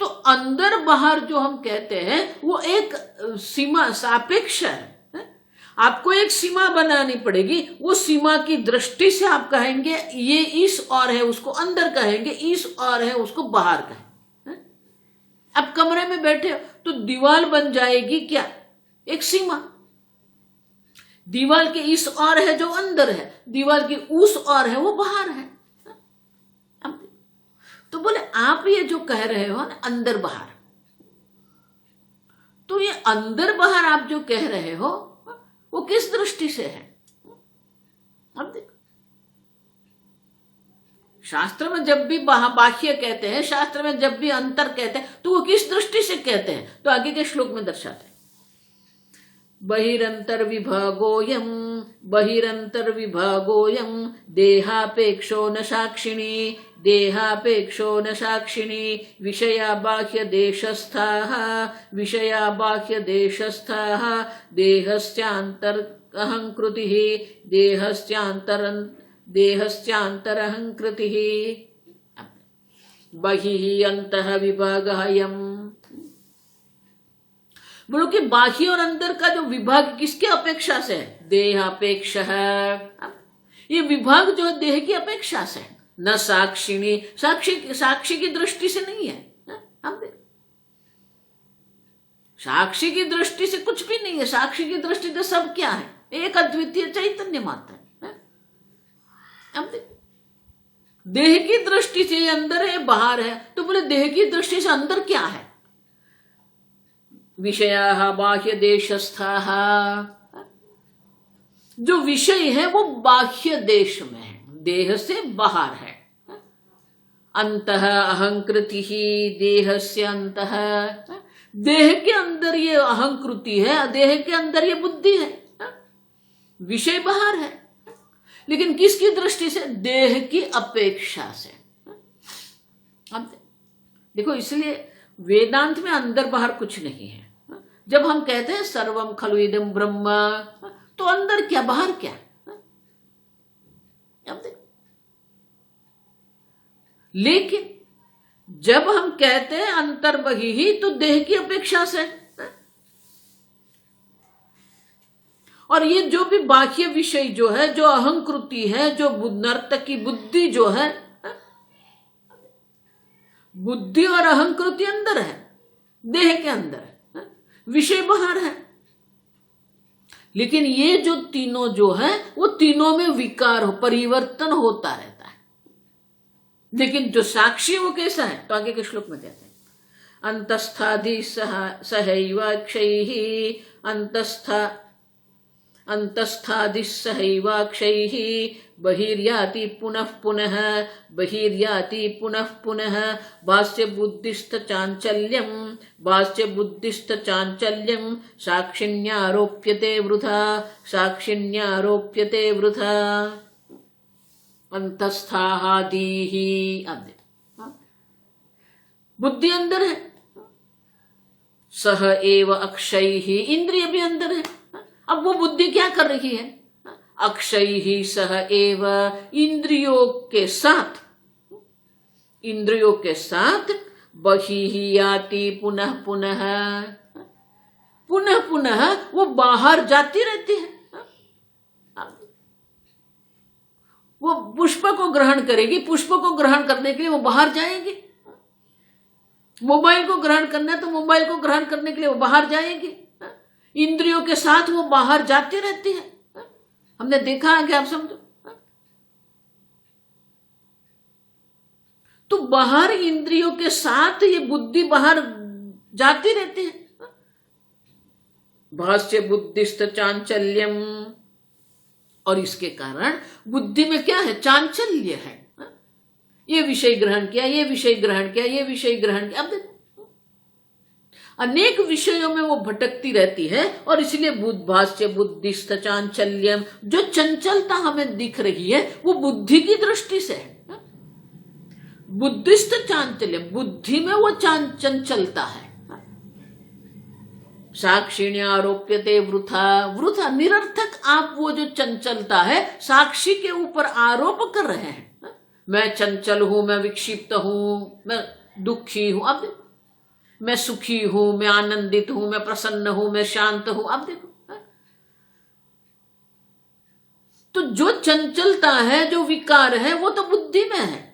तो अंदर बाहर जो हम कहते हैं वो एक सीमा सापेक्ष है। आपको एक सीमा बनानी पड़ेगी, वो सीमा की दृष्टि से आप कहेंगे ये इस और है, उसको अंदर कहेंगे, इस और है उसको बाहर कहेंगे। अब कमरे में बैठे तो दीवार बन जाएगी क्या, एक सीमा। दीवार के इस और है जो अंदर है, दीवार की उस और है वो बाहर है। तो बोले आप ये जो कह रहे हो ना अंदर बाहर, तो ये अंदर बाहर आप जो कह रहे हो वो किस दृष्टि से है? अब देखो, शास्त्र में जब भी बाह्य कहते हैं, शास्त्र में जब भी अंतर कहते हैं, तो वो किस दृष्टि से कहते हैं? तो आगे के श्लोक में दर्शाते हैं, बहिरंतर विभागोयम देहापेक्षो न साक्षिणी, देहापेक्षो न साक्षिणी, विषया बाह्य देशस्थाः, विषया बाह्य देशस्थाः, देहस्यांतर अहंकृतिः, देहस्यांतर अहंकृतिः, बहिः अंतः विभागः यम्। बोलो कि बाह्य और अंदर का जो विभाग किसके अपेक्षा से है? देह अपेक्षा है। ये विभाग जो है देह की अपेक्षा से है, न साक्षिणी, साक्षी की दृष्टि से नहीं है। हम देख, साक्षी की दृष्टि से कुछ भी नहीं है, साक्षी की दृष्टि से सब क्या है, एक अद्वितीय चैतन्य मात्र है। हम देख, देह की दृष्टि से अंदर है बाहर है, तो बोले देह की दृष्टि से अंदर क्या है? विषयाः बाह्य देशस्थाः, जो विषय है वो बाह्य देश में है, देह से बाहर है। अंतः अहंकृति ही देहस्य अंतः, देह के अंदर ये अहंकृति है, देह के अंदर ये बुद्धि है। विषय बाहर है, लेकिन किसकी दृष्टि से? देह की अपेक्षा से। अब देखो, इसलिए वेदांत में अंदर बाहर कुछ नहीं है। जब हम कहते हैं सर्वम खलु इदं ब्रह्म, तो अंदर क्या बाहर क्या? अब देखो, लेकिन जब हम कहते हैं अंतर बही ही, तो देह की अपेक्षा से। और ये जो भी बाह्य विषय जो है, जो अहंकृति है, जो नर्तक की बुद्धि जो है, बुद्धि और अहंकृति अंदर है, देह के अंदर है, विषय बाहर है। लेकिन ये जो तीनों जो है, वो तीनों में विकार हो, परिवर्तन होता रहता है। लेकिन जो साक्षी वो कैसा है? तो आगे के श्लोक में कहते हैं, अंतस्थादि सहैव क्षैः, अंतस्थादि सहैव क्षैः, बहिर्याति पुनः पुनः, बहिर्याति पुनः पुनः, भाष्य बुद्धिस्थ चांचल्यम, भाष्य बुद्धिस्थ चांचल्यम, साक्षिण्यारोप्यते वृथा, साक्षिण्यारोप्यते वृथा। अंतस्थादीहि, बुद्धि अंदर है, सह एव अक्षयः, इंद्रिय भी अंदर है। अब वो बुद्धि क्या कर रही है? अक्षयः सह एव, इंद्रियों के साथ, इंद्रियों के साथ, बहिः याति पुनः पुनः, पुनः पुनः वो बाहर जाती रहती है। वो पुष्प को ग्रहण करेगी, पुष्प को ग्रहण करने के लिए वो बाहर जाएगी। मोबाइल को ग्रहण करना है तो मोबाइल को ग्रहण करने के लिए वो बाहर जाएगी। इंद्रियों के साथ वो बाहर जाती रहती है। हमने देखा है कि आप समझो, तो बाहर इंद्रियों के साथ ये बुद्धि बाहर जाती रहती है। भाष्य बुद्धिस्थ चांचल्यम, और इसके कारण बुद्धि में क्या है? चांचल्य है। ये विषय ग्रहण किया, ये विषय ग्रहण किया, ये विषय ग्रहण किया। अब देखो, अनेक विषयों में वो भटकती रहती है, और इसलिए भाष्य बुद्धिस्थ चांचल्यम, जो चंचलता हमें दिख रही है वो बुद्धि की दृष्टि से है। बुद्धिस्थ चांचल्यम, बुद्धि में वो चंचलता है। साक्षिण्य आरोप्यते वृथा, वृथा निरर्थक आप वो जो चंचलता है साक्षी के ऊपर आरोप कर रहे हैं। मैं चंचल हूं, मैं विक्षिप्त हूं, मैं दुखी हूं, अब मैं सुखी हूं, मैं आनंदित हूं, मैं प्रसन्न हूं, मैं शांत हूं। अब देखो, तो जो चंचलता है, जो विकार है, वो तो बुद्धि में है।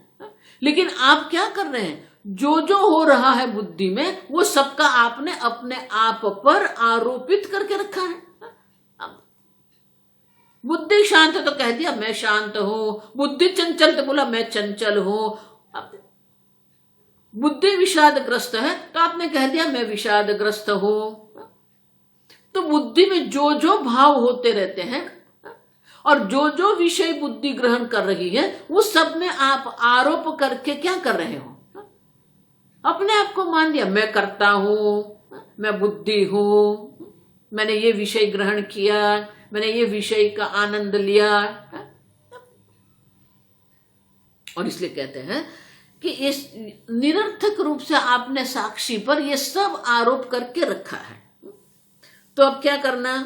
लेकिन आप क्या कर रहे हैं? जो जो हो रहा है बुद्धि में, वो सबका आपने अपने आप पर आरोपित करके रखा है। बुद्धि शांत तो कह दिया मैं शांत हूं, बुद्धि चंचल तो बोला मैं चंचल हूं। बुद्धि विषादग्रस्त है तो आपने कह दिया मैं विषादग्रस्त हूं। तो बुद्धि में जो जो भाव होते रहते हैं और जो जो विषय बुद्धि ग्रहण कर रही है, वो सब में आप आरोप करके क्या कर रहे हो? अपने आप को मान लिया मैं करता हूं, मैं बुद्धि हूं, मैंने ये विषय ग्रहण किया, मैंने ये विषय का आनंद लिया। और इसलिए कहते हैं कि इस निरर्थक रूप से आपने साक्षी पर ये सब आरोप करके रखा है। तो अब क्या करना?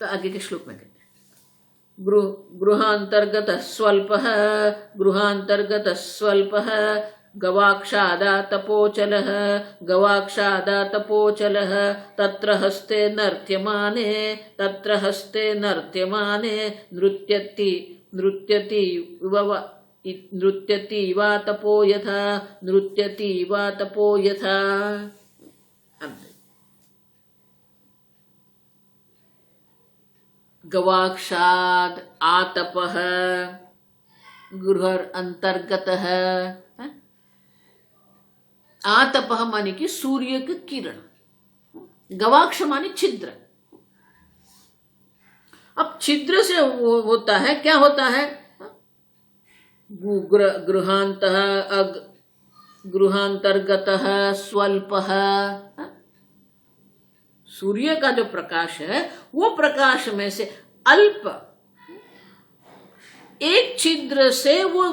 तो आगे के श्लोक में कहते हैं, गृहांतर्गत स्वल्पः, गृहांतर्गत स्वल्पः, गवाक्षादा तपोचलः, गवाक्षादा तपोचलः, तत्र हस्ते नर्त्यमाने, तत्र हस्ते नर्त्यमाने, नृत्यति नृत्यति नृत्यति वा तपो यथा, नृत्यति वा तपो यथा। गवाक्षाद आतपः, गृह अंतर्गतः, आतपः माने कि सूर्य की किरण, गवाक्ष माने छिद्र। अब छिद्र से वो होता है, क्या होता है? गृहांतः गृहांतर्गतः स्वल्पः। सूर्य का जो प्रकाश है वो प्रकाश में से अल्प एक छिद्र से वो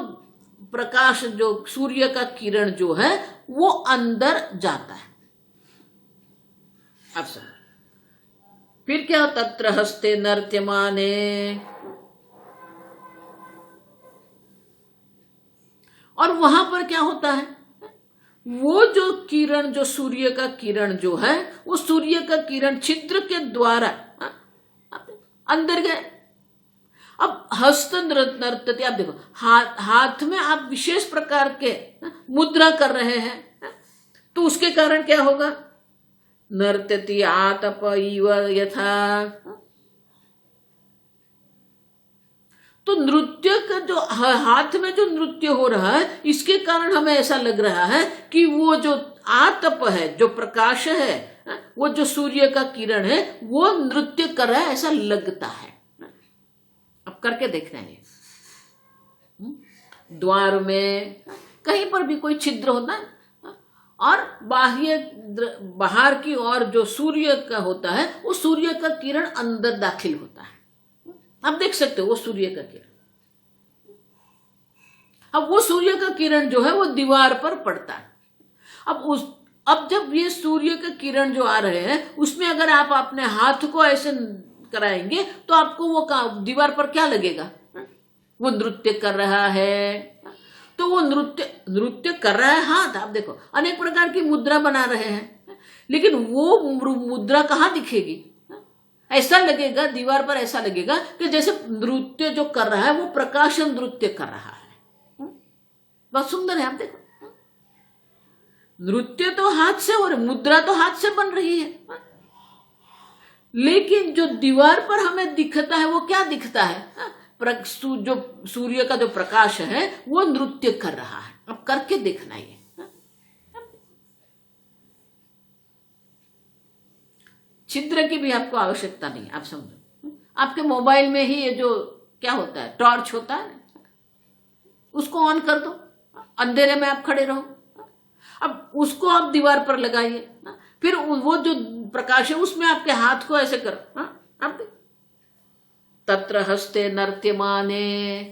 प्रकाश, जो सूर्य का किरण जो है वो अंदर जाता है। अब समझ। फिर क्या? तत्र हस्ते नर्त्यमाने, और वहां पर क्या होता है? वो जो किरण, जो सूर्य का किरण जो है, वो सूर्य का किरण छिद्र के द्वारा अंदर गए। अब हस्त नर्तते, आप देखो हाथ में आप विशेष प्रकार के मुद्रा कर रहे हैं, तो उसके कारण क्या होगा? नर्तति आतप इव यथा। तो नृत्य का जो हाथ में जो नृत्य हो रहा है, इसके कारण हमें ऐसा लग रहा है कि वो जो आतप है, जो प्रकाश है, वो जो सूर्य का किरण है, वो नृत्य कर रहा है, ऐसा लगता है। अब करके देखना है। द्वार में कहीं पर भी कोई छिद्र होता है, और बाहर की ओर जो सूर्य का होता है, वो सूर्य का किरण अंदर दाखिल होता है। आप देख सकते हो वो सूर्य का किरण। अब वो सूर्य का किरण जो है वो दीवार पर पड़ता है। अब जब ये सूर्य का किरण जो आ रहे हैं, उसमें अगर आप अपने हाथ को ऐसे कराएंगे तो आपको वो दीवार पर क्या लगेगा? वो नृत्य कर रहा है। तो वो नृत्य कर रहा है हाथ। आप देखो अनेक प्रकार की मुद्रा बना रहे हैं, लेकिन वो मुद्रा कहाँ दिखेगी? ऐसा लगेगा दीवार पर, ऐसा लगेगा कि जैसे नृत्य जो कर रहा है वो प्रकाश नृत्य कर रहा है। बहुत सुंदर है। आप देखो नृत्य तो हाथ से और मुद्रा तो हाथ से बन रही है, लेकिन जो दीवार पर हमें दिखता है वो क्या दिखता है? जो सूर्य का जो प्रकाश है वो नृत्य कर रहा है। अब करके देखना है। छिद्र की भी आपको आवश्यकता नहीं। आप समझो, आपके मोबाइल में ही ये जो क्या होता है, टॉर्च होता है, उसको ऑन कर दो, अंधेरे में आप खड़े रहो। अब उसको आप दीवार पर लगाइए, फिर वो जो प्रकाश है उसमें आपके हाथ को ऐसे करो। आप तत्र हस्ते नर्त्यमाने,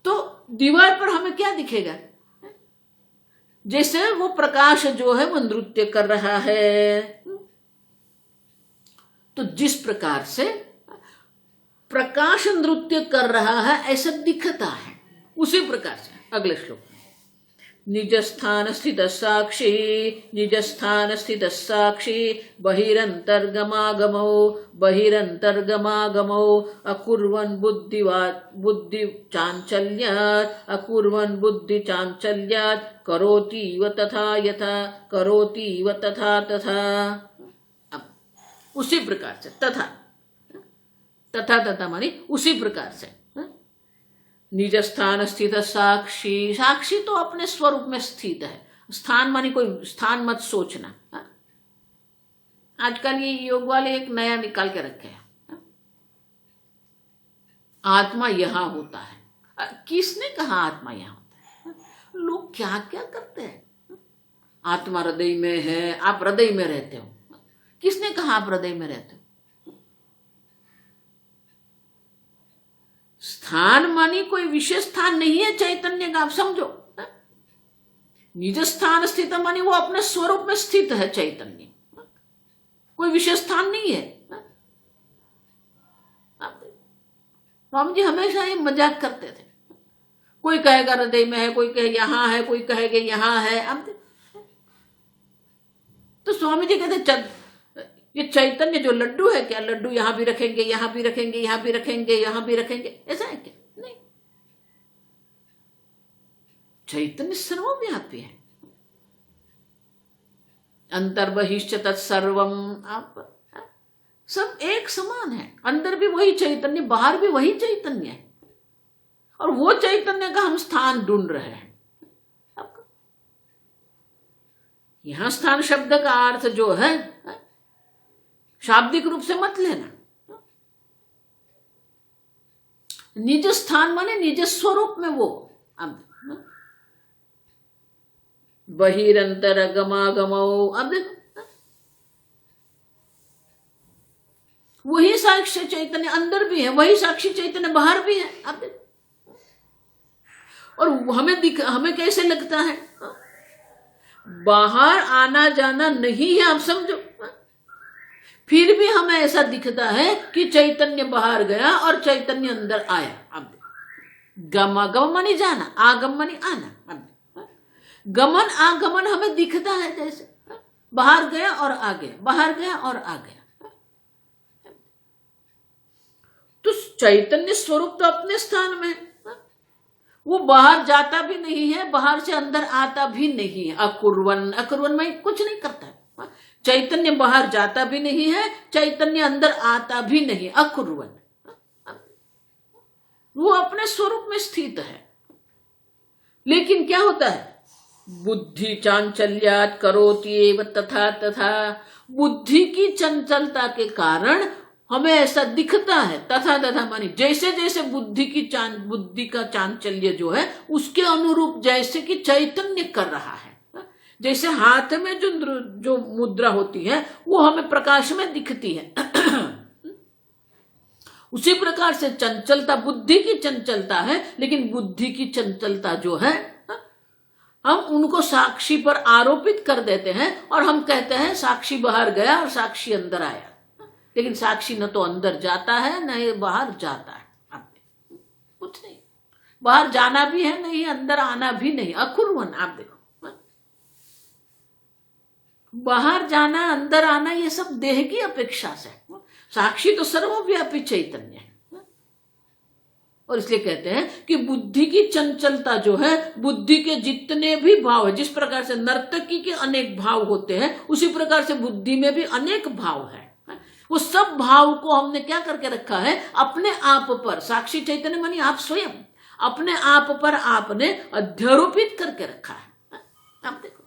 तो दीवार पर हमें क्या दिखेगा? जैसे वो प्रकाश जो है वो नृत्य कर रहा है। तो जिस प्रकार से प्रकाश नृत्य कर रहा है ऐसा दिखता है, उसी प्रकार से अगले श्लोक में निज स्थान स्थित साक्षी, निज स्थान स्थित साक्षी, बहिरंतर्गमागमो अकुर्वन् बुद्धि चांचल्यात्, अकुर्वन् बुद्धि चांचल्यात्, करोतीव तथा यथा, करोतीव तथा तथा। उसी प्रकार से तथा तथा मानी उसी प्रकार से। निज स्थान स्थित साक्षी, साक्षी तो अपने स्वरूप में स्थित है। स्थान मानी कोई स्थान मत सोचना। आजकल ये योग वाले एक नया निकाल के रखे हैं, आत्मा यहां होता है। किसने कहा आत्मा यहां होता है? लोग क्या क्या करते हैं। आत्मा हृदय में है, आप हृदय में रहते हो। किसने कहा आप हृदय में रहते हो? स्थान मानी कोई विशेष स्थान नहीं है चैतन्य का, आप समझो। निज स्थान स्थित मानी वो अपने स्वरूप में स्थित है चैतन्य, कोई विशेष स्थान नहीं है। स्वामी जी हमेशा ये मजाक करते थे। कोई कहेगा हृदय में है, कोई कहे यहां है, कोई कहेगा यहां है। अब तो स्वामी जी कहते ये चैतन्य जो लड्डू है, क्या लड्डू यहां भी रखेंगे, यहां भी रखेंगे, यहां भी रखेंगे, यहां भी रखेंगे, ऐसा है क्या? नहीं, चैतन्य सर्वव्यापी है। अंतर्बहिश्च तत्सर्वम, आप सब एक समान है। अंदर भी वही चैतन्य, बाहर भी वही चैतन्य है, और वो चैतन्य का हम स्थान ढूंढ रहे हैं। यहां स्थान शब्द का अर्थ जो है शाब्दिक रूप से मत लेना। निज स्थान माने निज स्वरूप में वो। अब बहिरंतर गमागमो, अब देखो वही साक्षी चैतन्य अंदर भी है, वही साक्षी चैतन्य बाहर भी है। अब देखो, और हमें कैसे लगता है बाहर आना जाना नहीं है, आप समझो, फिर भी हमें ऐसा दिखता है कि चैतन्य बाहर गया और चैतन्य अंदर आया। अब गम मानी जाना, आगम मानी आना। अब गमन आगमन हमें दिखता है, जैसे बाहर गया और आ गया, बाहर गया और आ गया। तो चैतन्य स्वरूप तो अपने स्थान में है, वो बाहर जाता भी नहीं है, बाहर से अंदर आता भी नहीं है। अकुर्वन, अकुर्वन में कुछ नहीं करता है। चैतन्य बाहर जाता भी नहीं है, चैतन्य अंदर आता भी नहीं, अकुर्वन। वो अपने स्वरूप में स्थित है। लेकिन क्या होता है, बुद्धि चांचल्यात करोति एव तथा तथा, बुद्धि की चंचलता के कारण हमें ऐसा दिखता है। तथा तथा मानी जैसे जैसे बुद्धि का चांचल्य जो है उसके अनुरूप जैसे कि चैतन्य कर रहा है। जैसे हाथ में जो मुद्रा होती है वो हमें प्रकाश में दिखती है, उसी प्रकार से चंचलता बुद्धि की चंचलता है। लेकिन बुद्धि की चंचलता जो है हम उनको साक्षी पर आरोपित कर देते हैं और हम कहते हैं साक्षी बाहर गया और साक्षी अंदर आया। लेकिन साक्षी न तो अंदर जाता है न ही बाहर जाता है। आप कुछ नहीं, बाहर जाना भी है नहीं, अंदर आना भी नहीं, अकुर्वन। आप देखो, बाहर जाना अंदर आना ये सब देह की अपेक्षा से, साक्षी तो सर्वव्यापी चैतन्य है। और इसलिए कहते हैं कि बुद्धि की चंचलता जो है, बुद्धि के जितने भी भाव है, जिस प्रकार से नर्तकी के अनेक भाव होते हैं उसी प्रकार से बुद्धि में भी अनेक भाव है। वो सब भाव को हमने क्या करके रखा है, अपने आप पर, साक्षी चैतन्य मानी आप स्वयं, अपने आप पर आपने अध्यारोपित करके रखा है। आप देखो,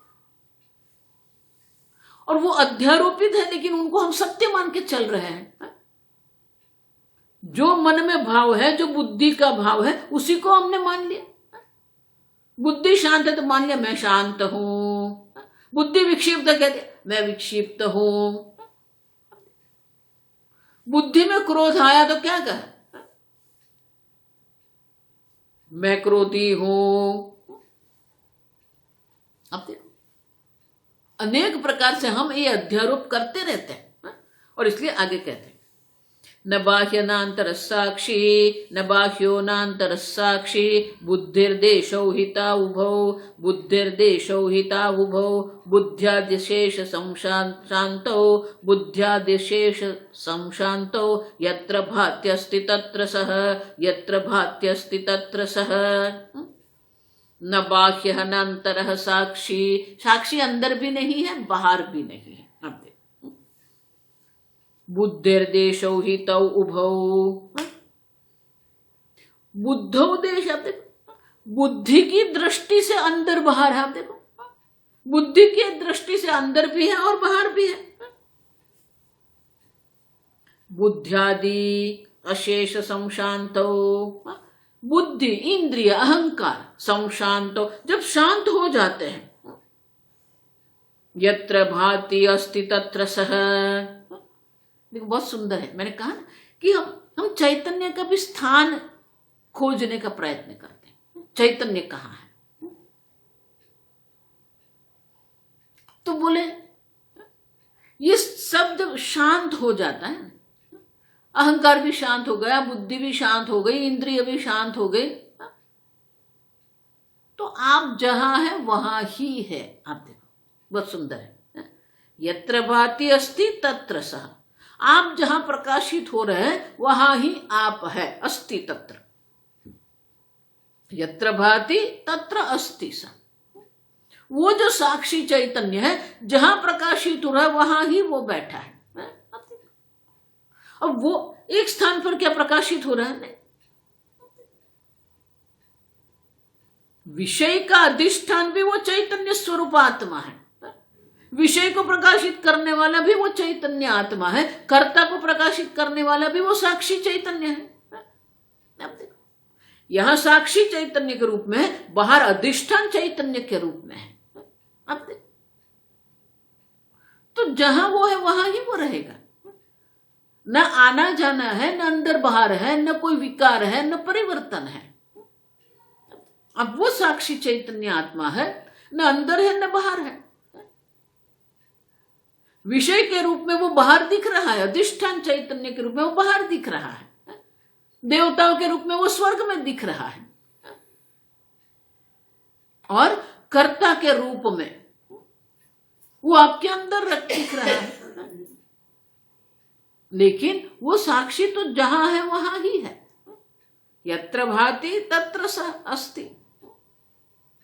और वो अध्यारोपित है लेकिन उनको हम सत्य मान के चल रहे हैं। जो मन में भाव है, जो बुद्धि का भाव है, उसी को हमने मान लिया। बुद्धि शांत है तो मान लिया मैं शांत हूं, बुद्धि विक्षिप्त है कहते मैं विक्षिप्त हूं। बुद्धि में क्रोध आया तो क्या कहा, मैं क्रोधी हूं। अब देखो, अनेक प्रकार से हम ये अध्यारोप करते रहते हैं। और इसलिए आगे कहते हैं न बाह्य नांतर साक्षी, न बाह्यो नांतर साक्षी, बुद्धिर्देशौ हिता उभौ, बुद्धिर्देशौ हिता उभौ, बुद्ध्यादिशेष संशांतौ, बुद्ध्यादिशेष संशांतौ, यत्र भात्यस्ति तत्र सः, यत्र भात्यस्ति तत्र सः। न बाह्य नांतर साक्षी, साक्षी अंदर भी नहीं है बाहर भी नहीं है। अब देखो, बुद्धिर्देशौ हितौ उभौ, बुद्धौ देश, अब देखो बुद्धि की दृष्टि से अंदर बाहर है। आप देखो, बुद्धि की दृष्टि से अंदर भी है और बाहर भी है। बुद्ध्यादि अशेष संशांतो, बुद्धि इंद्रिय अहंकार संशांतो जब शांत हो जाते हैं, यत्र भाति अस्ति तत्र सः। देखो बहुत सुंदर है, मैंने कहा ना कि हम चैतन्य का भी स्थान खोजने का प्रयत्न करते हैं। चैतन्य कहाँ है, तो बोले ये सब जब शांत हो जाता है, अहंकार भी शांत हो गया, बुद्धि भी शांत हो गई, इंद्रिय भी शांत हो गई, तो आप जहां है वहां ही है। आप देखो बहुत सुंदर है, यत्र भाति अस्ति तत्र सः, आप जहां प्रकाशित हो रहे हैं वहां ही आप है। अस्ति तत्र, यत्र भाति तत्र अस्ति सः, वो जो साक्षी चैतन्य है जहां प्रकाशित हो रहा है वहां ही वो बैठा है। अब वो एक स्थान पर क्या प्रकाशित हो रहा है, नहीं, विषय का अधिष्ठान भी वो चैतन्य स्वरूप आत्मा है। विषय को प्रकाशित करने वाला भी वो चैतन्य आत्मा है, कर्ता को प्रकाशित करने वाला भी वो साक्षी चैतन्य है। अब देखो यहां साक्षी चैतन्य के रूप में है, बाहर अधिष्ठान चैतन्य के रूप में है। अब देखो तो जहां वो है वहां ही वो रहेगा, न आना जाना है, न अंदर बाहर है, न कोई विकार है, न परिवर्तन है। अब वो साक्षी चैतन्य आत्मा है, न अंदर है न बाहर है। विषय के रूप में वो बाहर दिख रहा है, अधिष्ठान चैतन्य के रूप में वो बाहर दिख रहा है, देवताओं के रूप में वो स्वर्ग में दिख रहा है, और कर्ता के रूप में वो आपके अंदर दिख रहा है। लेकिन वो साक्षी तो जहां है वहां ही है। यत्र भाति तत्र स अस्ति।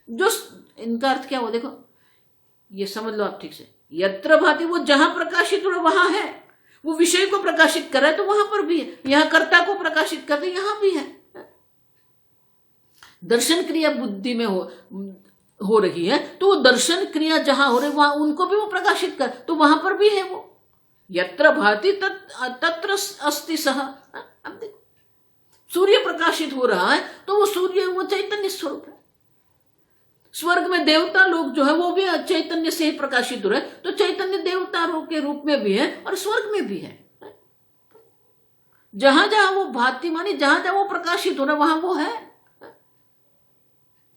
जो इनका अर्थ क्या हुआ देखो, ये समझ लो आप ठीक से। यत्र भाति वो जहां प्रकाशित हो वहां है, वो विषय को प्रकाशित कर रहा है तो वहां पर भी है, यहां कर्ता को प्रकाशित कर रहे यहां भी है। दर्शन क्रिया बुद्धि में हो रही है तो वो दर्शन क्रिया जहां हो रही वहां उनको भी वो प्रकाशित कर, तो वहां पर भी है वो। यत्र भाति तत्र अस्ति सह। अब देखो सूर्य प्रकाशित हो रहा है तो वो सूर्य वो चैतन्य स्वरूप है। स्वर्ग में देवता लोग जो है वो भी चैतन्य से ही प्रकाशित हो रहे हैं, तो चैतन्य देवता के रूप में भी है और स्वर्ग में भी है। जहां जहां वो भाति मानी, जहां जहां वो प्रकाशित हो रहा है वहां वो है,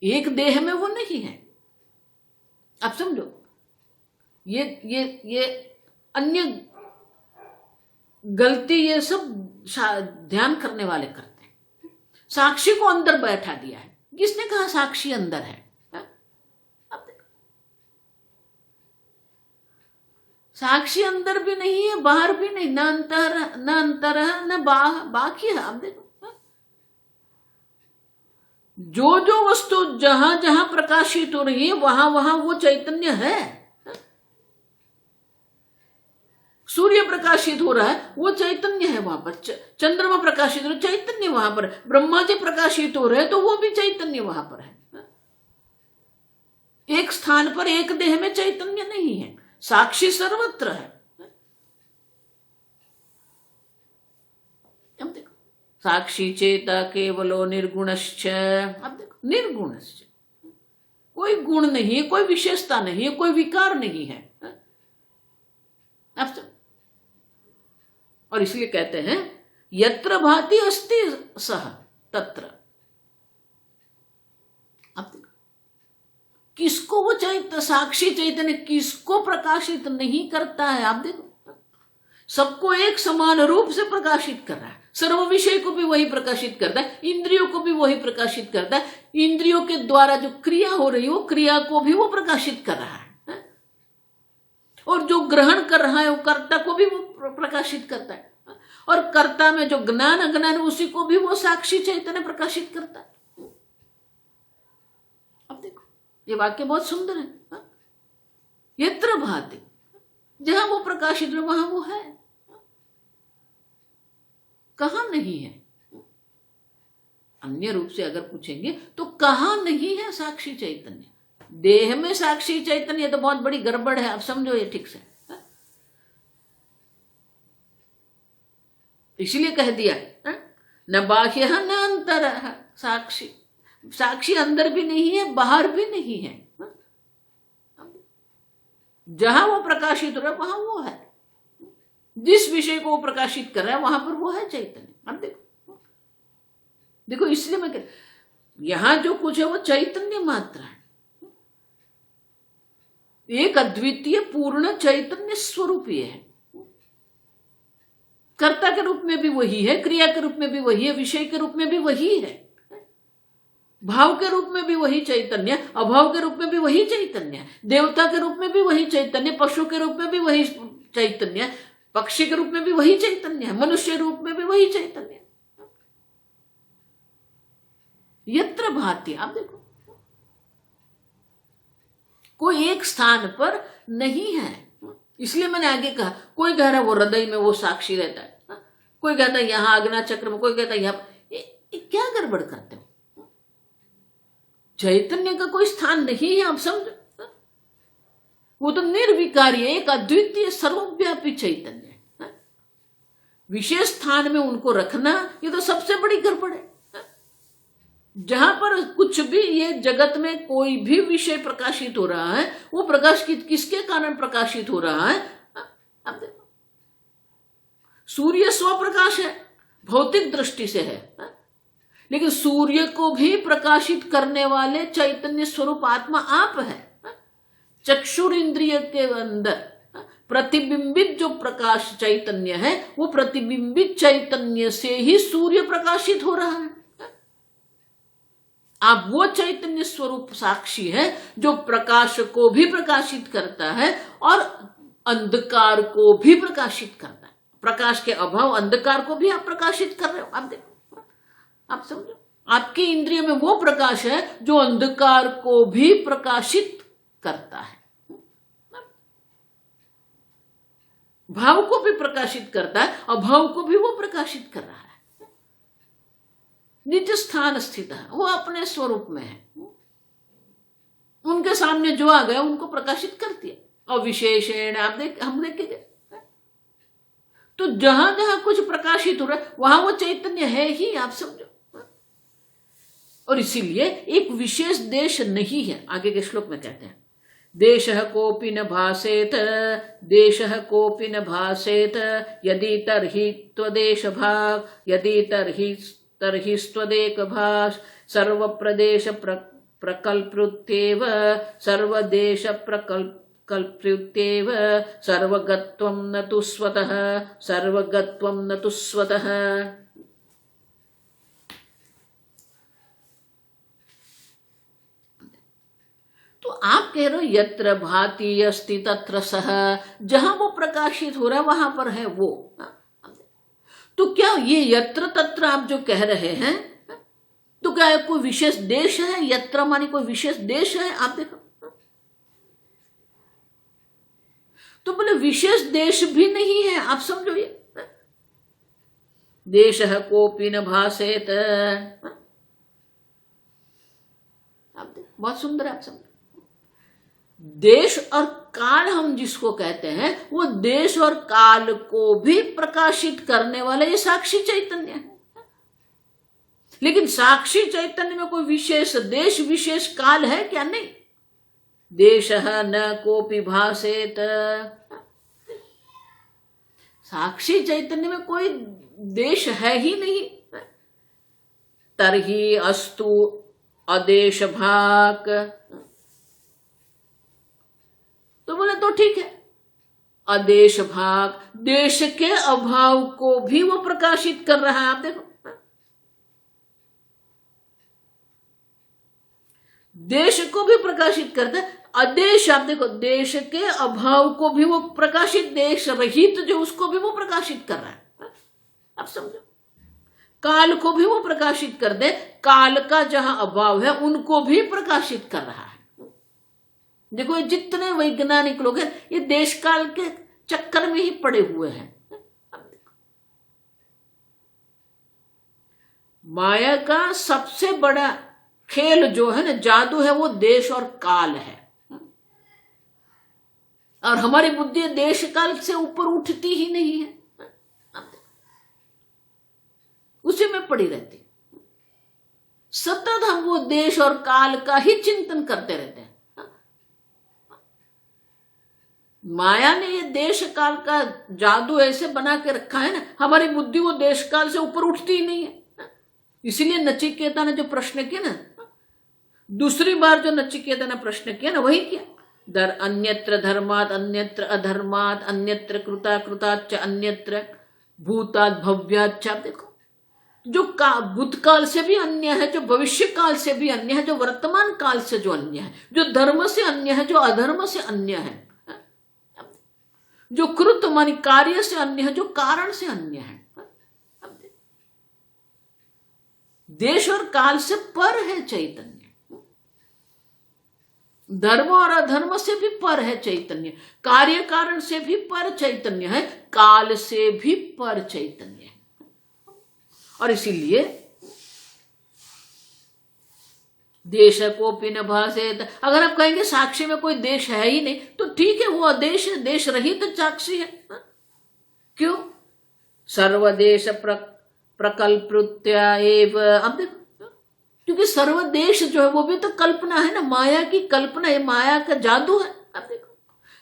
एक देह में वो नहीं है। आप समझो, ये अन्य गलती ये सब ध्यान करने वाले करते हैं। साक्षी को अंदर बैठा दिया है। किसने कहा साक्षी अंदर है? अब देखो साक्षी अंदर भी नहीं है, बाहर भी नहीं, न अंतर है न बाकी है। अब देखो जो जो वस्तु जहां जहां प्रकाशित हो रही है वहां वहां वो चैतन्य है। सूर्य प्रकाशित हो रहा है वो चैतन्य है वहां पर, चंद्रमा प्रकाशित हो रहा है चैतन्य वहां पर, ब्रह्मा जी प्रकाशित हो रहे हैं तो वो भी चैतन्य वहां पर है। एक स्थान पर एक देह में चैतन्य नहीं है, साक्षी सर्वत्र है। अब देखो साक्षी चेता केवलो निर्गुणश्च। अब देखो निर्गुणश्च, कोई गुण नहीं है, कोई विशेषता नहीं है, कोई विकार नहीं है। अब और इसलिए कहते हैं यत्र भाति अस्ति सह तत्र। अब देखो किसको वो साक्षी चैतन्य किसको प्रकाशित नहीं करता है। आप देखो सबको एक समान रूप से प्रकाशित कर रहा है, सर्व विषय को भी वही प्रकाशित करता है, इंद्रियों को भी वही प्रकाशित करता है, इंद्रियों के द्वारा जो क्रिया हो रही है वो क्रिया को भी वो प्रकाशित कर रहा है, और जो ग्रहण कर रहा है वो कर्ता को भी वो प्रकाशित करता है, और कर्ता में जो ज्ञान अज्ञान उसी को भी वो साक्षी चैतन्य प्रकाशित करता है। अब देखो ये वाक्य बहुत सुंदर है। यत्र भाति, जहां वो प्रकाशित है वहां वो है, कहां नहीं है। अन्य रूप से अगर पूछेंगे तो कहां नहीं है साक्षी चैतन्य? देह में साक्षी चैतन्य तो बहुत बड़ी गड़बड़ है। आप समझो ये ठीक से, इसलिए कह दिया न बाह्य न अंतर साक्षी। साक्षी अंदर भी नहीं है बाहर भी नहीं है, जहां वो प्रकाशित हो रहा है वहां वो है, जिस विषय को वो प्रकाशित कर रहा है वहां पर वो है चैतन्य। अब देखो देखो इसलिए मैं यहां जो कुछ है वो चैतन्य मात्र है, एक अद्वितीय पूर्ण चैतन्य स्वरूप ये है। कर्ता के रूप में भी वही है, क्रिया के रूप में भी वही है, विषय के रूप में भी वही है, भाव के रूप में भी वही चैतन्य, अभाव के रूप में भी वही चैतन्य, देवता के रूप में भी वही चैतन्य, पशु के रूप में भी वही चैतन्य, पक्षी के रूप में भी वही चैतन्य है, मनुष्य रूप में भी वही चैतन्य। यत्र भाति, आप देखो कोई एक स्थान पर नहीं है। इसलिए मैंने आगे कहा कोई कह रहा है वो हृदय में वो साक्षी रहता है, कोई कहता है यहां आज्ञा चक्र में, कोई कहता है यहां। क्या गड़बड़ करते हो? चैतन्य का कोई स्थान नहीं है। आप समझो वो तो निर्विकारी एक अद्वितीय सर्वव्यापी चैतन्य है। विशेष स्थान में उनको रखना ये तो सबसे बड़ी गड़बड़ है। जहां पर कुछ भी ये जगत में कोई भी विषय प्रकाशित हो रहा है, वो प्रकाश किसके कारण प्रकाशित हो रहा है? अब देखो, सूर्य स्वप्रकाश है, भौतिक दृष्टि से है, लेकिन सूर्य को भी प्रकाशित करने वाले चैतन्य स्वरूप आत्मा आप है। चक्षुर इंद्रिय के अंदर प्रतिबिंबित जो प्रकाश चैतन्य है, वो प्रतिबिंबित चैतन्य से ही सूर्य प्रकाशित हो रहा है। आप वो चैतन्य स्वरूप साक्षी है जो प्रकाश को भी प्रकाशित करता है और अंधकार को भी प्रकाशित करता है। प्रकाश के अभाव अंधकार को भी आप प्रकाशित कर रहे हो। आप देखो, आप समझो, आपकी इंद्रिय में वो प्रकाश है जो अंधकार को भी प्रकाशित करता है, भाव को भी प्रकाशित करता है, अभाव को भी वो प्रकाशित कर रहा है। निज स्थान स्थित है, वो अपने स्वरूप में है। उनके सामने जो आ गया उनको प्रकाशित कर दिया। और विशेषण हम देखेंगे, तो जहां जहां कुछ प्रकाशित हो रहा है वहां वो चैतन्य है ही, आप समझो। और इसीलिए एक विशेष देश नहीं है। आगे के श्लोक में कहते हैं, देशः कोऽपि न भासेत, देशः कोऽपि न भासेत, यदि तर्हि त्वदेशभाग, यदि तर्हि स्वदेक भास, सर्वप्रदेश प्रकल्पृत्येव, सर्वदेश प्रकल्पृत्येव, सर्वगत्वं न तु स्वतः, सर्वगत्वं न तु स्वतः। तो आप कह रहे हो यत्र भाति अस्ति तत्र सः, जहां वो प्रकाशित हो रहा है वहां पर है वो। तो क्या ये यत्र तत्र आप जो कह रहे हैं, तो क्या कोई विशेष देश है? यत्र मानी कोई विशेष देश है? आप देखो, तो बोले विशेष देश भी नहीं है। आप समझो, ये देशः कोऽपि न भासेत, आप देखो, बहुत सुंदर है। आप समझो, देश और काल हम जिसको कहते हैं, वो देश और काल को भी प्रकाशित करने वाला ये साक्षी चैतन्य है। लेकिन साक्षी चैतन्य में कोई विशेष देश विशेष काल है क्या? नहीं। देशः न कोऽपि भासेत, साक्षी चैतन्य में कोई देश है ही नहीं। तर्हि अस्तु अदेश भाग, तो बोले तो ठीक है, अदेश भाग, देश के अभाव को भी वो प्रकाशित कर रहा है। आप देखो, देश को भी प्रकाशित करता है, अदेश, आप देखो, देश के अभाव को भी वो प्रकाशित, देश रहित जो उसको भी वो प्रकाशित कर रहा है। आप समझो, काल को भी वो प्रकाशित कर दे, काल का जहां अभाव है उनको भी प्रकाशित कर रहा है। देखो, ये जितने वैज्ञानिक लोग हैं ये देश काल के चक्कर में ही पड़े हुए हैं। माया का सबसे बड़ा खेल जो है ना, जादू है, वो देश और काल है। और हमारी बुद्धि देश काल से ऊपर उठती ही नहीं है, उसी में पड़ी रहती। सतत हम वो देश और काल का ही चिंतन करते रहते हैं। माया ने ये देश काल का जादू ऐसे बना के रखा है ना, हमारी बुद्धि वो देश काल से ऊपर उठती ही नहीं है। इसीलिए नचिकेता ने जो प्रश्न किया ना, दूसरी बार जो नचिकेता ने प्रश्न किया ना, वही किया, दर अन्यत्र धर्मात अन्यत्र अधर्मात अन्यत्र कृता कृताच्च अन्यत्र भूतात् भव्याच्च। देखो, जो भूतकाल से भी अन्य है, जो भविष्य काल से भी अन्य है, जो वर्तमान काल से जो अन्य है, जो धर्म से अन्य है, जो अधर्म से अन्य है, जो कृत मानी कार्य से अन्य है, जो कारण से अन्य है। देश और काल से पर है चैतन्य, धर्म और अधर्म से भी पर है चैतन्य, कार्य कारण से भी पर चैतन्य है, काल से भी पर चैतन्य है। और इसीलिए देश कोपि न भासेत। अगर आप कहेंगे साक्षी में कोई देश है ही नहीं, तो ठीक है, वो अदेश है, देश रहित तो साक्षी है। क्यों? सर्वदेश प्रकल्पृत्या एव। अब देखो, क्योंकि सर्वदेश जो है वो भी तो कल्पना है ना, माया की कल्पना है, माया का जादू है। आप देखो,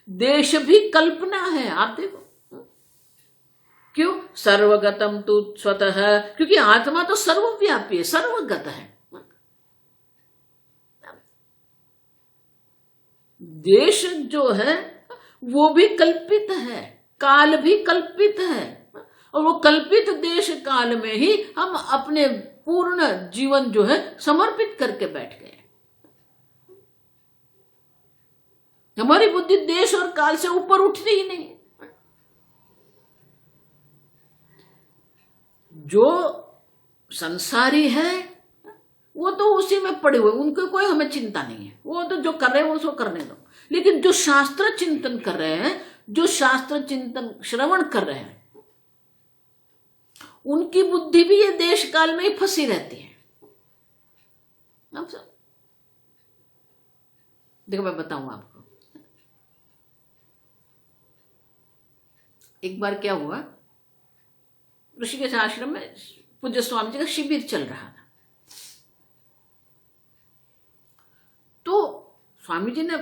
देश भी कल्पना है। आप देखो, क्यों? सर्वगतम तु स्वतः, क्योंकि आत्मा तो सर्वव्यापी है, सर्वगत है। देश जो है वो भी कल्पित है, काल भी कल्पित है, और वो कल्पित देश काल में ही हम अपने पूर्ण जीवन जो है समर्पित करके बैठ गए। हमारी बुद्धि देश और काल से ऊपर उठती ही नहीं। जो संसारी है वो तो उसी में पड़े हुए, उनको कोई हमें चिंता नहीं है, वो तो जो कर रहे हैं वो उसको करने दो। लेकिन जो शास्त्र चिंतन कर रहे हैं, जो शास्त्र चिंतन श्रवण कर रहे हैं, उनकी बुद्धि भी ये देश काल में ही फंसी रहती है। अब सब देखो, मैं बताऊं आपको, एक बार क्या हुआ, ऋषिकेश आश्रम में पूज्य स्वामी जी का शिविर चल रहा था। तो स्वामी जी ने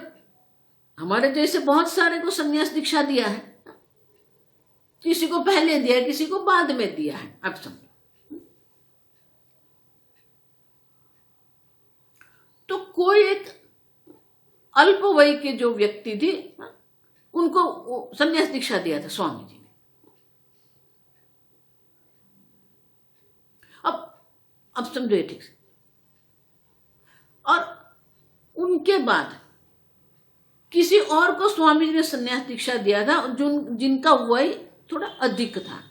हमारे जैसे बहुत सारे को संन्यास दीक्षा दिया है, किसी को पहले दिया, किसी को बाद में दिया है। अब समझो, तो कोई एक अल्प वय के जो व्यक्ति थी, उनको संन्यास दीक्षा दिया था स्वामी जी ने। अब समझो ये ठीक से। और उनके बाद किसी और को स्वामी जी ने संन्यास दीक्षा दिया था, जिनका वय थोड़ा अधिक था,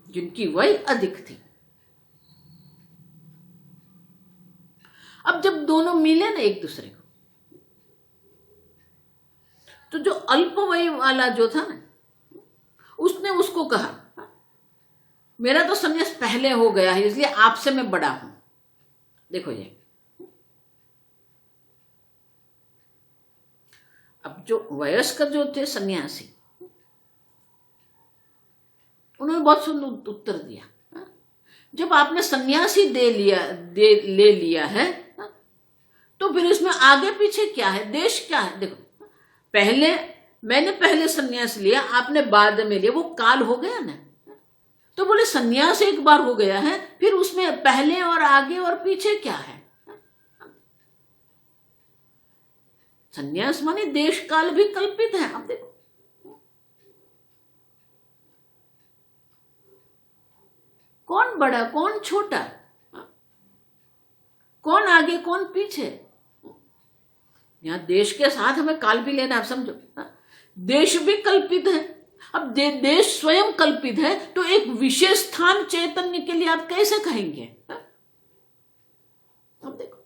जिनकी वय अधिक थी। अब जब दोनों मिले ना एक दूसरे को, तो जो अल्प वय वाला जो था ना, उसने उसको कहा, मेरा तो संन्यास पहले हो गया है, इसलिए आपसे मैं बड़ा हूं। देखो ये, अब जो वयस्क जो थे सन्यासी, उन्होंने बहुत सुंदर उत्तर दिया। जब आपने सन्यासी ले लिया है, तो फिर इसमें आगे पीछे क्या है, देश क्या है? देखो, मैंने पहले सन्यास लिया, आपने बाद में लिया, वो काल हो गया ना। तो बोले सन्यास एक बार हो गया है, फिर उसमें पहले और आगे और पीछे क्या है? सन्यास माने देश काल भी कल्पित है। आप देखो, कौन बड़ा कौन छोटा, कौन आगे कौन पीछे। यहां देश के साथ हमें काल भी लेना, आप समझो। देश भी कल्पित है। अब देश स्वयं कल्पित है, तो एक विशेष स्थान चैतन्य के लिए आप कैसे कहेंगे? अब देखो,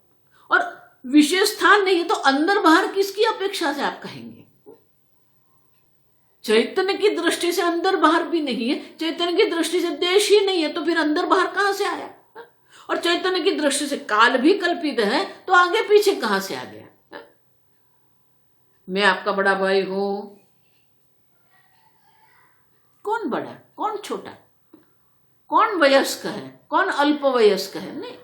और विशेष स्थान नहीं है तो अंदर बाहर किसकी अपेक्षा से आप कहेंगे? चैतन्य की दृष्टि से अंदर बाहर भी नहीं है, चैतन्य की दृष्टि से देश ही नहीं है, तो फिर अंदर बाहर कहां से आया? और चैतन्य की दृष्टि से काल भी कल्पित है, तो आगे पीछे कहां से आ गया? मैं आपका बड़ा भाई हूं, कौन बड़ा कौन छोटा, कौन वयस्क है कौन अल्प वयस्क है? नहीं।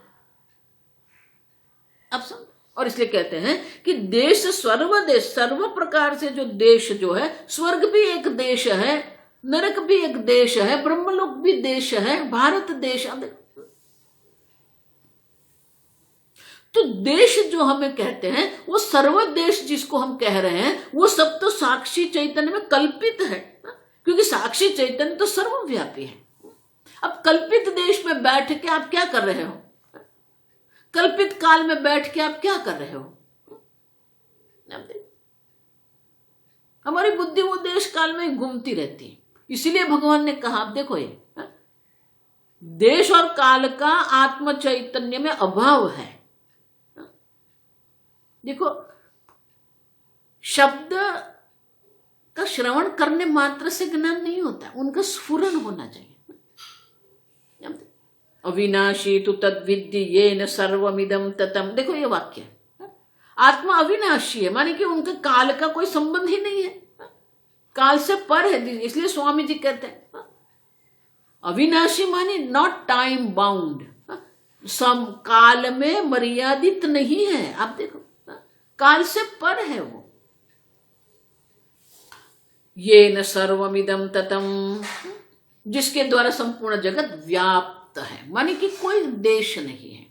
अब समझ। और इसलिए कहते हैं कि देश सर्वदेश, सर्व प्रकार से जो देश जो है, स्वर्ग भी एक देश है, नरक भी एक देश है, ब्रह्मलोक भी देश है, भारत देश। तो देश जो हमें कहते हैं, वो सर्व देश जिसको हम कह रहे हैं, वो सब तो साक्षी चैतन्य में कल्पित है, क्योंकि साक्षी चैतन्य तो सर्वव्यापी है। अब कल्पित देश में बैठ के आप क्या कर रहे हो? कल्पित काल में बैठ के आप क्या कर रहे हो? हमारी बुद्धि वो देश काल में घूमती रहती है। इसीलिए भगवान ने कहा, आप देखो ये देश और काल का आत्म चैतन्य में अभाव है। देखो, शब्द का श्रवण करने मात्र से ज्ञान नहीं होता, उनका स्फुरन होना चाहिए। अविनाशी तु तद्विद्धि येन सर्वमिदं ततम। देखो ये वाक्य, आत्मा अविनाशी है, माने कि उनके काल का कोई संबंध ही नहीं है, काल से पर है। इसलिए स्वामी जी कहते हैं अविनाशी माने नॉट टाइम बाउंड, सम काल में मर्यादित नहीं है। आप देखो काल से पर है वो। ये न सर्वमिदं ततम, जिसके द्वारा संपूर्ण जगत व्याप्त है, माने कि कोई देश नहीं है,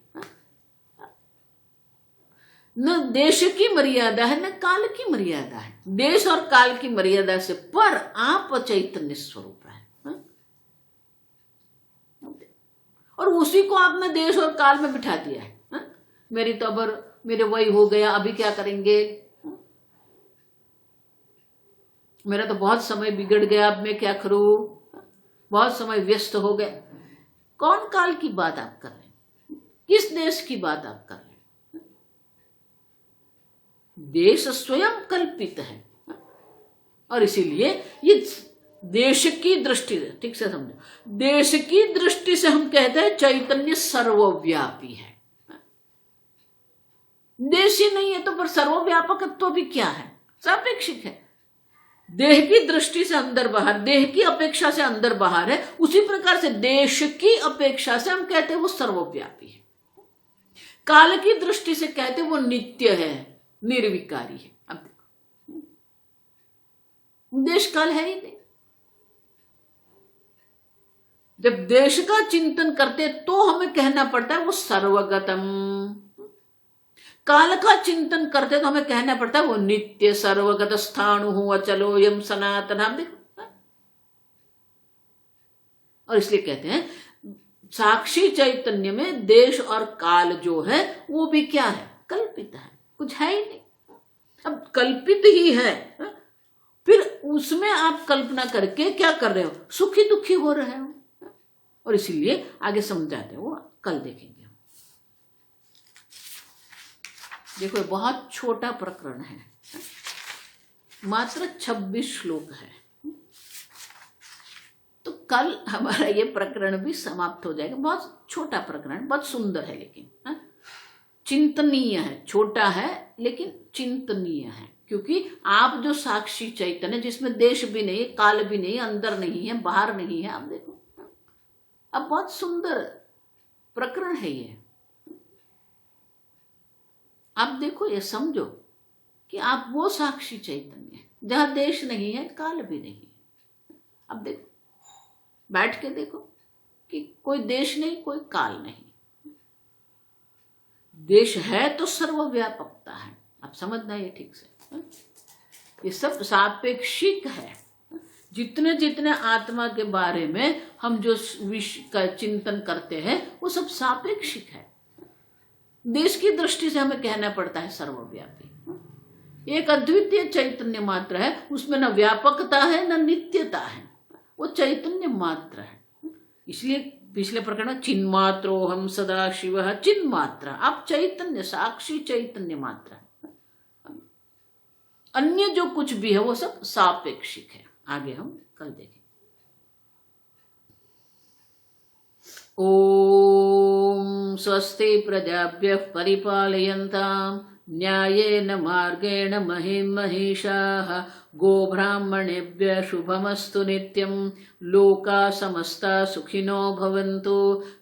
न देश की मर्यादा है न काल की मर्यादा है। देश और काल की मर्यादा से पर आप चैतन्य स्वरूप है, और उसी को आपने देश और काल में बिठा दिया है। मेरी तो अब मेरे वही हो गया, अभी क्या करेंगे, मेरा तो बहुत समय बिगड़ गया, अब मैं क्या करूं, बहुत समय व्यस्त हो गया। कौन काल की बात आप कर रहे हैं, किस देश की बात आप कर रहे हैं? देश स्वयं कल्पित है, और इसीलिए ये देश की दृष्टि, ठीक से समझो, देश की दृष्टि से हम कहते हैं चैतन्य सर्वव्यापी है। देश ही नहीं है तो पर सर्वव्यापकत्व भी क्या है, सापेक्षिक है। देह की दृष्टि से अंदर बाहर, देह की अपेक्षा से अंदर बाहर है, उसी प्रकार से देश की अपेक्षा से हम कहते हैं वो सर्वव्यापी है। काल की दृष्टि से कहते हैं वो नित्य है, निर्विकारी है। अब देखो देश काल है ही नहीं। जब देश का चिंतन करते तो हमें कहना पड़ता है वो सर्वगतम, काल का चिंतन करते तो हमें कहना पड़ता है वो नित्य सर्वगत स्थाणु अचलो यम सनातन। हम देखो, और इसलिए कहते हैं साक्षी चैतन्य में देश और काल जो है वो भी क्या है, कल्पित है, कुछ है ही नहीं। अब कल्पित ही है, फिर उसमें आप कल्पना करके क्या कर रहे हो, सुखी दुखी हो रहे हो। और इसीलिए आगे समझाते हैं, वो कल देखेंगे। देखो बहुत छोटा प्रकरण है, मात्र 26 श्लोक है, तो कल हमारा ये प्रकरण भी समाप्त हो जाएगा। बहुत छोटा प्रकरण, बहुत सुंदर है, लेकिन चिंतनीय है। छोटा है लेकिन चिंतनीय है, क्योंकि आप जो साक्षी चैतन्य जिसमें देश भी नहीं, काल भी नहीं, अंदर नहीं है, बाहर नहीं है, आप देखो अब बहुत सुंदर प्रकरण है ये। आप देखो, ये समझो कि आप वो साक्षी चैतन्य है जहां देश नहीं है, काल भी नहीं है। अब देखो, बैठ के देखो कि कोई देश नहीं, कोई काल नहीं। देश है तो सर्वव्यापकता है। आप समझना ये ठीक से, ये सब सापेक्षिक है। जितने जितने आत्मा के बारे में हम जो विषय का चिंतन करते हैं वो सब सापेक्षिक है। देश की दृष्टि से हमें कहना पड़ता है सर्वव्यापी। एक अद्वितीय चैतन्य मात्र है, उसमें न व्यापकता है न नित्यता है, वो चैतन्य मात्र है। इसलिए पिछले प्रकरण में चिन्मात्रो हम सदा शिव, चिन्मात्र, आप चैतन्य, साक्षी चैतन्य मात्र है। अन्य जो कुछ भी है वो सब सापेक्षिक है। आगे हम कल देखेंगे। ओम स्वस्ति प्रजाभ्यः परिपालयन्ताम् न्यायेन मार्गेण महिं महिषाः गोब्राह्मणेभ्यः शुभमस्तु नित्यं लोकाः समस्ताः सुखिनो भवन्तु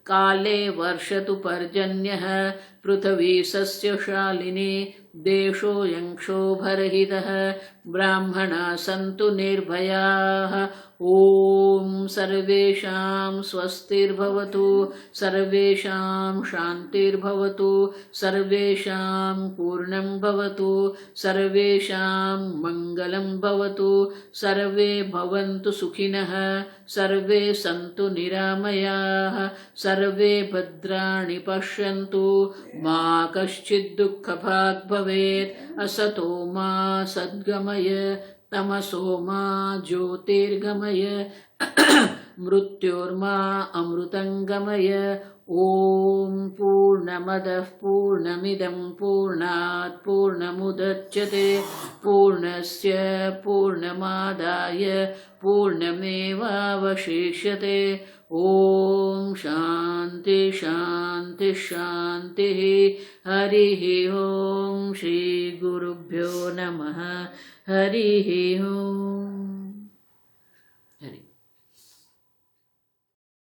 काले वर्षतु पर्जन्यः पृथिवी सस्यशालिनी देशोऽयं क्षोभरहितः ब्राह्मणाः सन्तु निर्भयाः। ओम सर्वेषां स्वस्तिर्भवतु, सर्वेषां शान्तिर्भवतु, सर्वेषां पूर्णं भवतु, सर्वेषां मङ्गलं भवतु, सर्वे भवन्तु सुखिनः, सर्वे सन्तु निरामयाः, सर्वे भद्राणि पश्यन्तु, मा कश्चित् दुःखभाग् भवेत्। असतो मा सद्गमय, तमसो मा ज्योतिर्गमय, मृत्योर्मा अमृतंगमय। ओम पूर्णमदः पूर्णमिदं पूर्णात् पूर्णमुदच्यते पूर्णस्य पूर्णमादाय पूर्णमेवावशिष्यते। ओम शांति शांति शांति। हरि ओम। श्री गुरुभ्यो नमः हरिः ओम्।